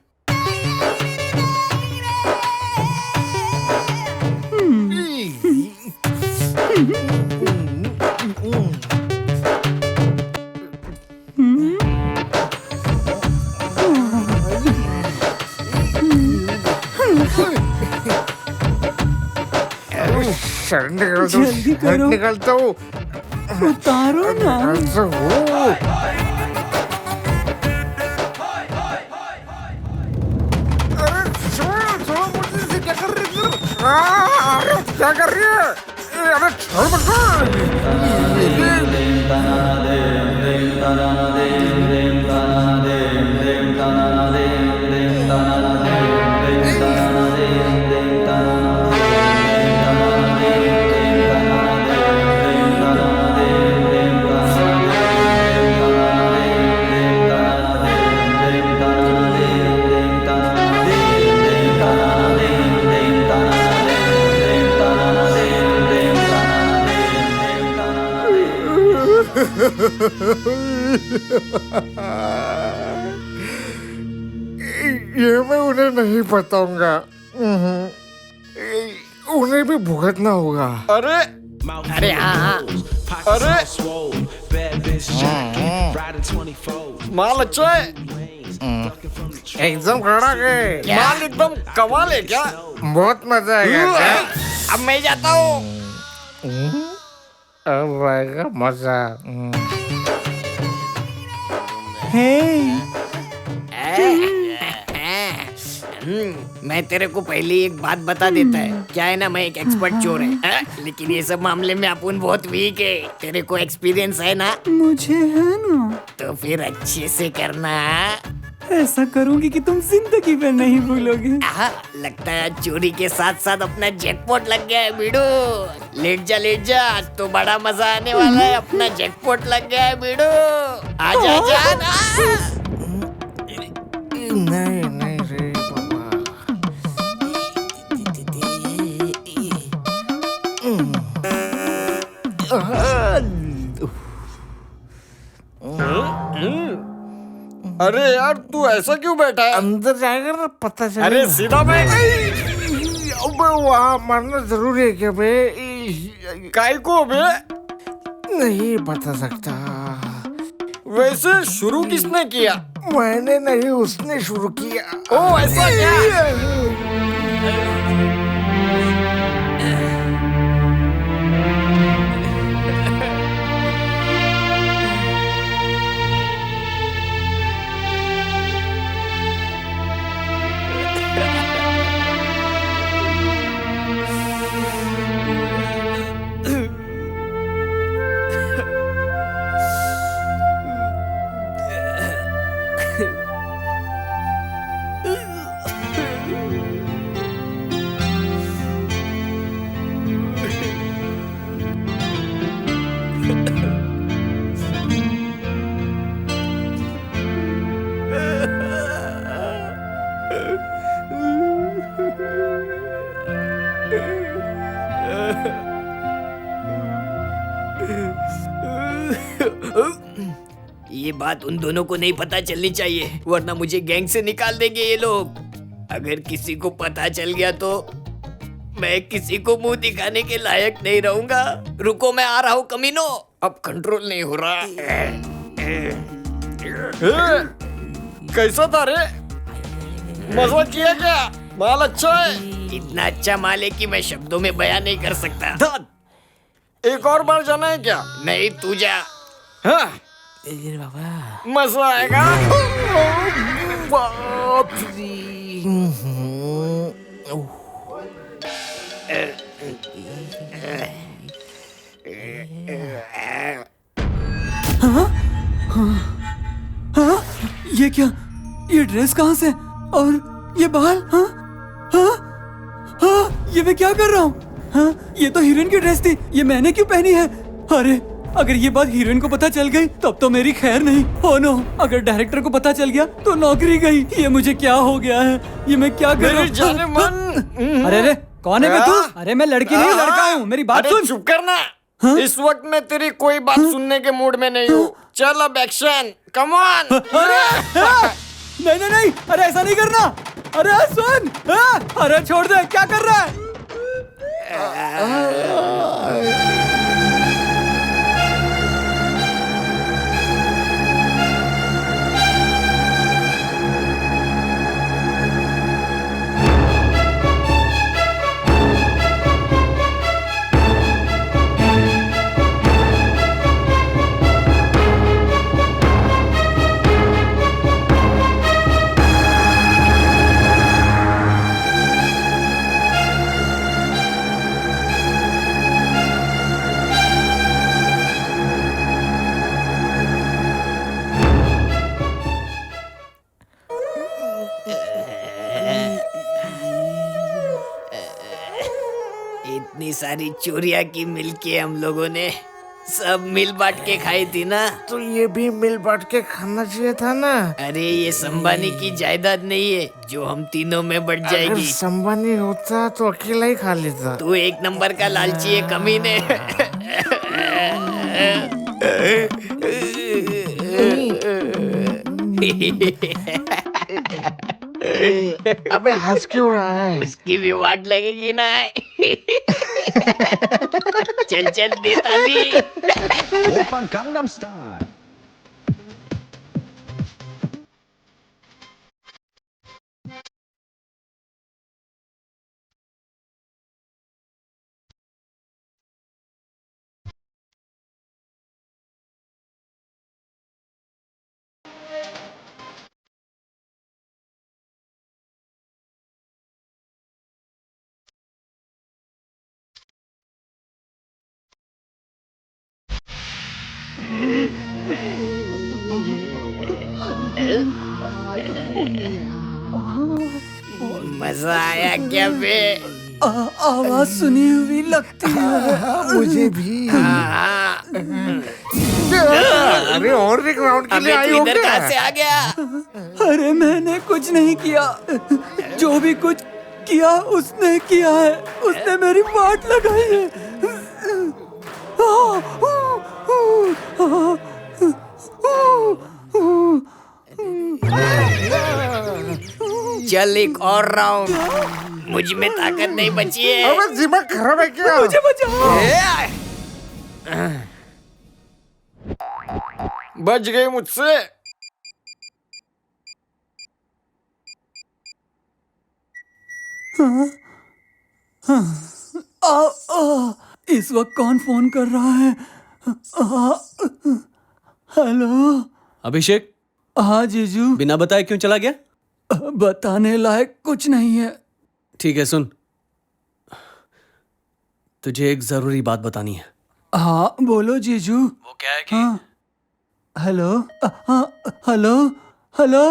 शर्ट निकलता हूँ। उतारो ना। क्या कर रही है? अरे छोड़ ये मैं उन्हें नहीं बताऊंगा। उन्हें भी भुगतना होगा। अरे अरे हाँ अरे माल अच्छा है, एकदम खड़ा के माल एकदम कमाल है क्या? बहुत मजा आएगा। अब मैं जाता हूँ। अब आएगा मजा। मैं तेरे को पहले एक बात बता देता है। क्या है ना, मैं एक एक्सपर्ट चोर है, लेकिन ये सब मामले में अपन बहुत वीक है। तेरे को एक्सपीरियंस है ना? मुझे है ना। तो फिर अच्छे से करना। ऐसा करूंगी कि तुम जिंदगी में नहीं भूलोगे। लगता है चोरी के साथ साथ अपना जैकपॉट लग गया है बीड़ू। लेट जा, आज तो बड़ा मजा आने वाला है। अपना जैकपॉट लग गया है बीड़ू। आजा नहीं नहीं रे अरे यार तू ऐसा क्यों बैठा है? अंदर जाएगा ना पता चलेगा। अरे सीधा बैठ। अबे वहाँ मरना जरूरी है क्या बे? काय को बे? नहीं बता सकता। वैसे शुरू किसने किया? मैंने नहीं, उसने शुरू किया। ओ ऐसा क्या? ये बात उन दोनों को नहीं पता चलनी चाहिए, वरना मुझे गैंग से निकाल देंगे ये लोग। अगर किसी को पता चल गया तो मैं किसी को मुंह दिखाने के लायक नहीं रहूंगा। रुको, मैं आ रहा हूँ कमीनो। अब कंट्रोल नहीं हो रहा। कैसा था रे? मजा किया क्या? माल अच्छा है। इतना अच्छा माल है कि मैं शब्दों में बयान नहीं कर सकता। एक और बार जाना है क्या? नहीं, तू जा। हाँ? मजा आएगा। बाप हाँ? ये क्या? ये ड्रेस कहाँ से? और ये बाल? हाँ? हाँ? हाँ? ये मैं क्या कर रहा हूँ? हाँ? ये तो हीरोइन की ड्रेस थी, ये मैंने क्यों पहनी है? अरे अगर ये बात हीरोइन को पता चल गई तब तो मेरी खैर नहीं। ओह नो, अगर डायरेक्टर को पता चल गया तो नौकरी गई। ये मुझे क्या हो गया है? ये मैं क्या कर रहा हूँ? जाने मन। अरे कौन है बे तू? अरे मैं लड़की नहीं, लड़का हूँ। मेरी बात सुन। चुप करना। इस वक्त मैं तेरी कोई बात सुनने के मूड में नहीं हूँ। चल अब एक्शन, कम ऑन। नहीं नहीं नहीं, अरे ऐसा नहीं करना। अरे सुन, अरे छोड़ दे, क्या कर रहा है? इतनी सारी चोरियां की मिलके हम लोगों ने सब मिल बांट के खाई थी ना। तो ये भी मिल बांट के खाना चाहिए था ना। अरे ये संबानी की जायदाद नहीं है जो हम तीनों में बढ़ अगर जाएगी। संबानी होता तो अकेला ही खा लेता। तू एक नंबर का लालची है कमीने। अबे हंस क्यों रहा है? उसकी भी वाट लगेगी ना। चल चल देता भी। Open Gangnam style. मजा आया क्या बे? आवाज सुनी हुई लगती है। मुझे भी। अरे और एक राउंड के लिए आई हो इधर कहाँ से आ गया? अरे मैंने कुछ नहीं किया। जो भी कुछ किया उसने किया है। उसने मेरी वाट लगाई है। चल एक और राउंड। मुझ में ताकत नहीं बची है। अबे दिमाग खराब है क्या? मुझे बचाओ। बच गई मुझसे। इस वक्त कौन फोन कर रहा है? हेलो अभिषेक। हाँ जीजू। बिना बताए क्यों चला गया? बताने लायक कुछ नहीं है। ठीक है सुन, तुझे एक जरूरी बात बतानी है। हाँ बोलो जीजू। वो क्या है कि हाँ हेलो। हाँ हेलो हेलो।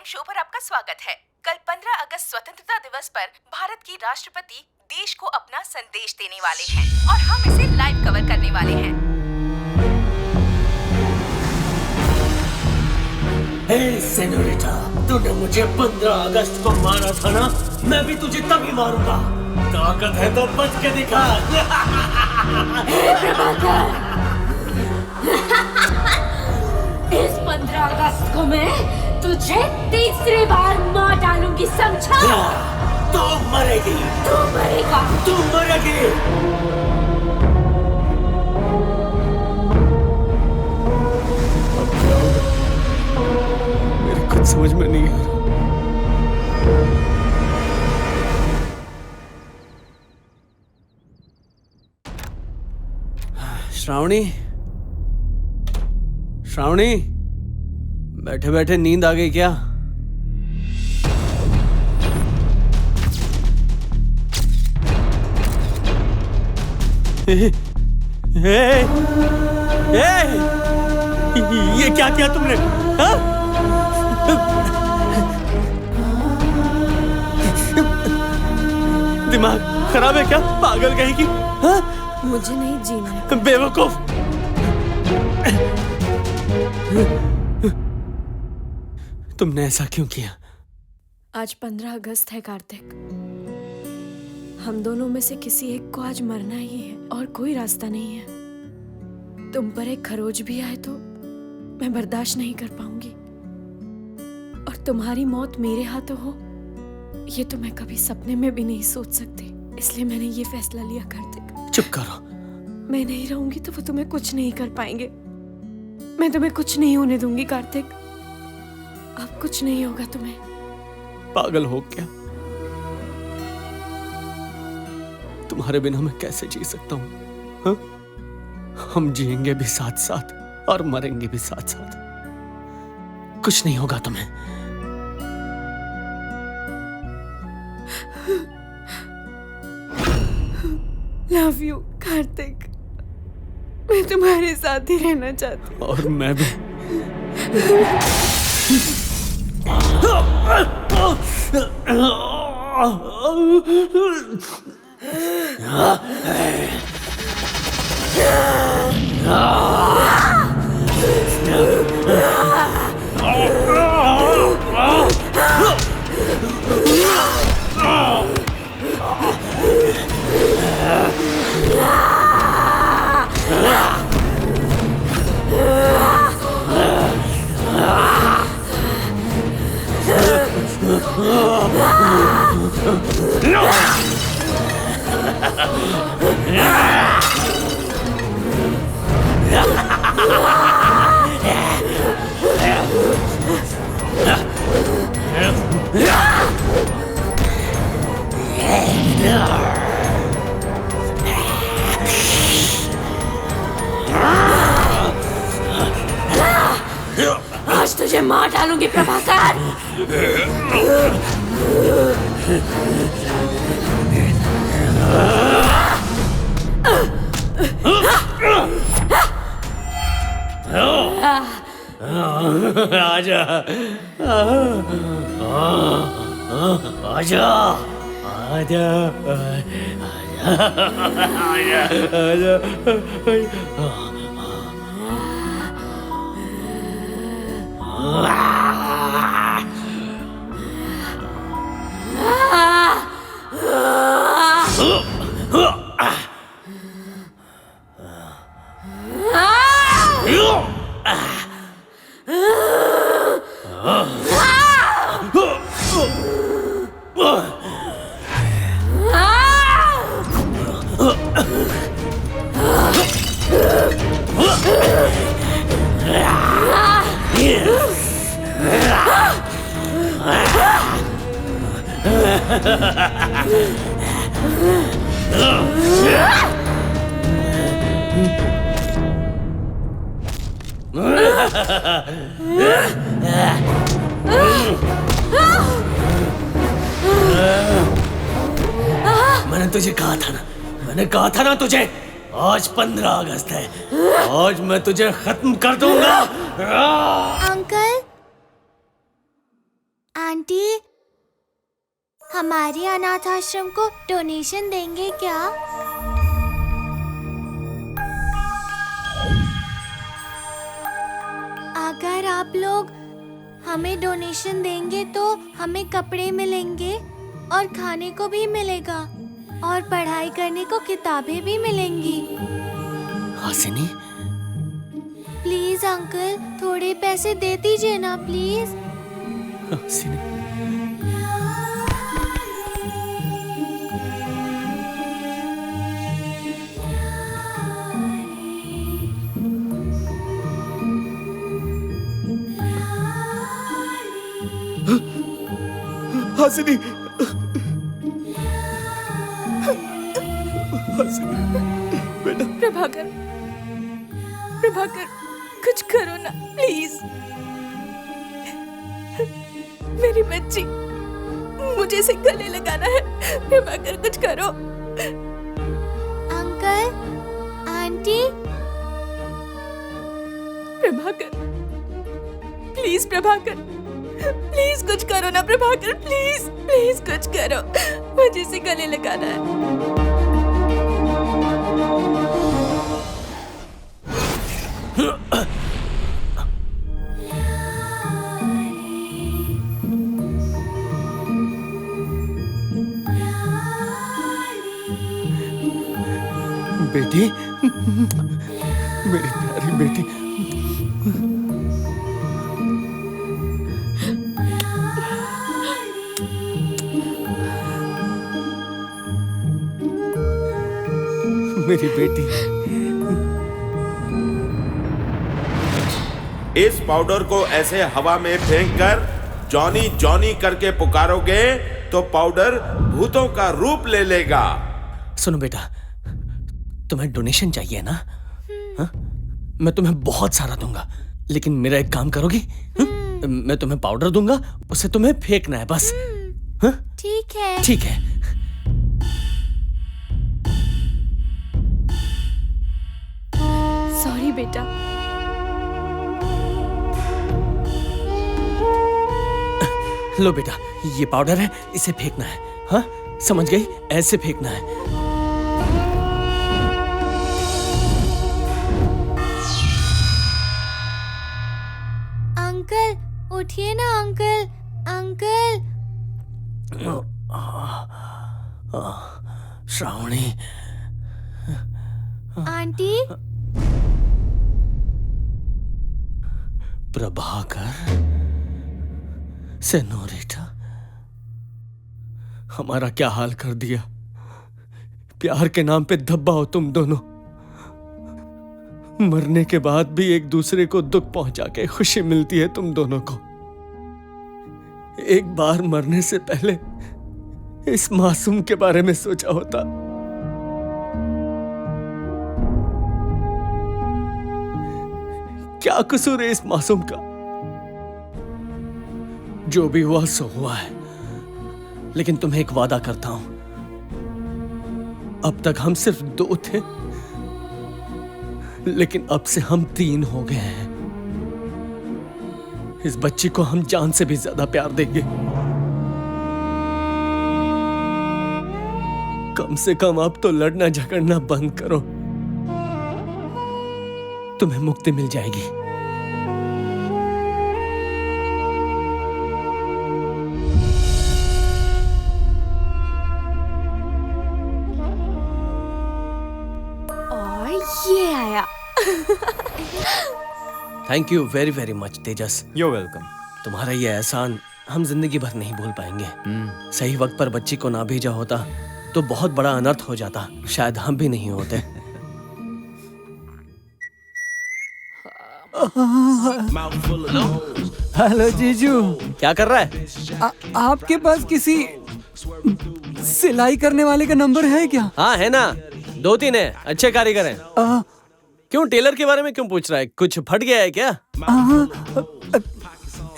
शो पर आपका स्वागत है। कल 15 अगस्त स्वतंत्रता दिवस पर भारत की राष्ट्रपति देश को अपना संदेश देने वाले हैं और हम इसे लाइव कवर करने वाले हैं। हे सेनोरिटा, तूने मुझे 15 अगस्त को मारा था ना? मैं भी तुझे तभी मारूंगा। ताकत है तो बच के दिखा। इस 15 अगस्त को मैं तुझे तीसरी बार मार डालूंगी, समझा? तू मरेगी। तू मरेगा। तू मरेगी। मेरे कुछ समझ में नहीं आ रहा। श्रावणी, श्रावणी, बैठे बैठे नींद आ गई क्या? ये क्या किया तुमने? हाँ? दिमाग खराब है क्या? पागल कहीं की? हाँ? मुझे नहीं जीना है। बेवकूफ। तुमने ऐसा क्यों किया? आज 15 अगस्त है कार्तिक। हम दोनों में से किसी एक को आज मरना ही है और कोई रास्ता नहीं है। तुम पर एक खरोच भी आए तो मैं बर्दाश्त नहीं कर पाऊंगी, और तुम्हारी मौत मेरे हाथों हो ये तो मैं कभी सपने में भी नहीं सोच सकती। इसलिए मैंने ये फैसला लिया कार्तिक। चुप करो। मैं नहीं रहूंगी तो वो तुम्हें कुछ नहीं कर पाएंगे। मैं तुम्हें कुछ नहीं होने दूंगी कार्तिक। अब कुछ नहीं होगा तुम्हें। पागल हो क्या? तुम्हारे बिना मैं कैसे जी सकता हूँ? हाँ? हम जिएंगे भी साथ साथ और मरेंगे भी साथ साथ। कुछ नहीं होगा तुम्हें। लव यू कार्तिक, मैं तुम्हारे साथ ही रहना चाहती हूँ। और मैं भी। आज तुझे मार डालूंगी प्रभाकर। आजा, आजा, आजा, आजा, मैंने तुझे कहा था ना, मैंने कहा था ना तुझे, आज 15 अगस्त है, आज मैं तुझे खत्म कर दूंगा। अंकल, आंटी, हमारे अनाथ आश्रम को डोनेशन देंगे क्या? अगर आप लोग हमें डोनेशन देंगे तो हमें कपड़े मिलेंगे और खाने को भी मिलेगा और पढ़ाई करने को किताबें भी मिलेंगी। हासिनी, प्लीज अंकल, थोड़े पैसे दे दीजिए ना प्लीज। हासिनी, हासिनी, हासिनी, बेटा। प्रभाकर, प्रभाकर, कुछ करो ना प्लीज। मेरी बच्ची, मुझे इसे गले लगाना है। प्रभाकर, कुछ करो। Uncle, aunty. Prabhakar, please Prabhakar, please कुछ करो ना प्रभाकर, प्लीज प्लीज कुछ करो, मुझे इसे गले लगाना है। बेटी, मेरी प्यारी बेटी, मेरी बेटी। इस पाउडर को ऐसे हवा में फेंक कर जॉनी जॉनी करके पुकारोगे तो पाउडर भूतों का रूप ले लेगा। सुनो बेटा, तुम्हें डोनेशन चाहिए ना? हाँ? मैं तुम्हें बहुत सारा दूंगा, लेकिन मेरा एक काम करोगी? मैं तुम्हें पाउडर दूंगा, उसे तुम्हें फेंकना है बस। हाँ? ठीक है। ठीक है। सॉरी बेटा। लो बेटा, ये पाउडर है, इसे फेंकना है। हाँ, समझ गई? ऐसे फेंकना है। अंकल उठिए ना uncle, uncle. Shravani. Aunty. Prabhakar, senorita, हमारा क्या हाल कर दिया। प्यार के नाम पे धब्बा हो तुम दोनों। मरने के बाद भी एक दूसरे को दुख पहुंचा के खुशी मिलती है तुम दोनों को। एक बार मरने से पहले इस मासूम के बारे में सोचा होता। क्या कसूर है इस मासूम का? जो भी हुआ सो हुआ है, लेकिन तुम्हें एक वादा करता हूं, अब तक हम सिर्फ 2 थे, लेकिन अब से हम 3 हो गए हैं। इस बच्ची को हम जान से भी ज्यादा प्यार देंगे। कम से कम अब तो लड़ना झगड़ना बंद करो, तुम्हें मुक्ति मिल जाएगी। और ये आया। Thank you very very much Tejas. You welcome. तुम्हारा ये एहसान हम जिंदगी भर नहीं भूल पाएंगे। सही वक्त पर बच्ची को ना भेजा होता तो बहुत बड़ा अनर्थ हो जाता, शायद हम भी नहीं होते। हेलो जीजू। क्या कर रहा है? आपके पास किसी सिलाई करने वाले का नंबर है क्या? हाँ है ना, 2-3 है, अच्छे कारीगर हैं। क्यों टेलर के बारे में क्यों पूछ रहा है? कुछ फट गया है क्या?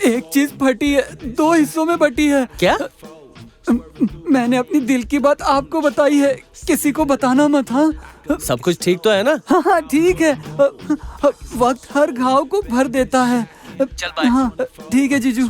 एक चीज फटी है, 2 हिस्सों में फटी है। क्या? मैंने अपनी दिल की बात आपको बताई है, किसी को बताना मत। हाँ, सब कुछ ठीक तो है ना? हाँ ठीक है। वक्त हर घाव को भर देता है। चल बाय। हाँ ठीक है जीजू।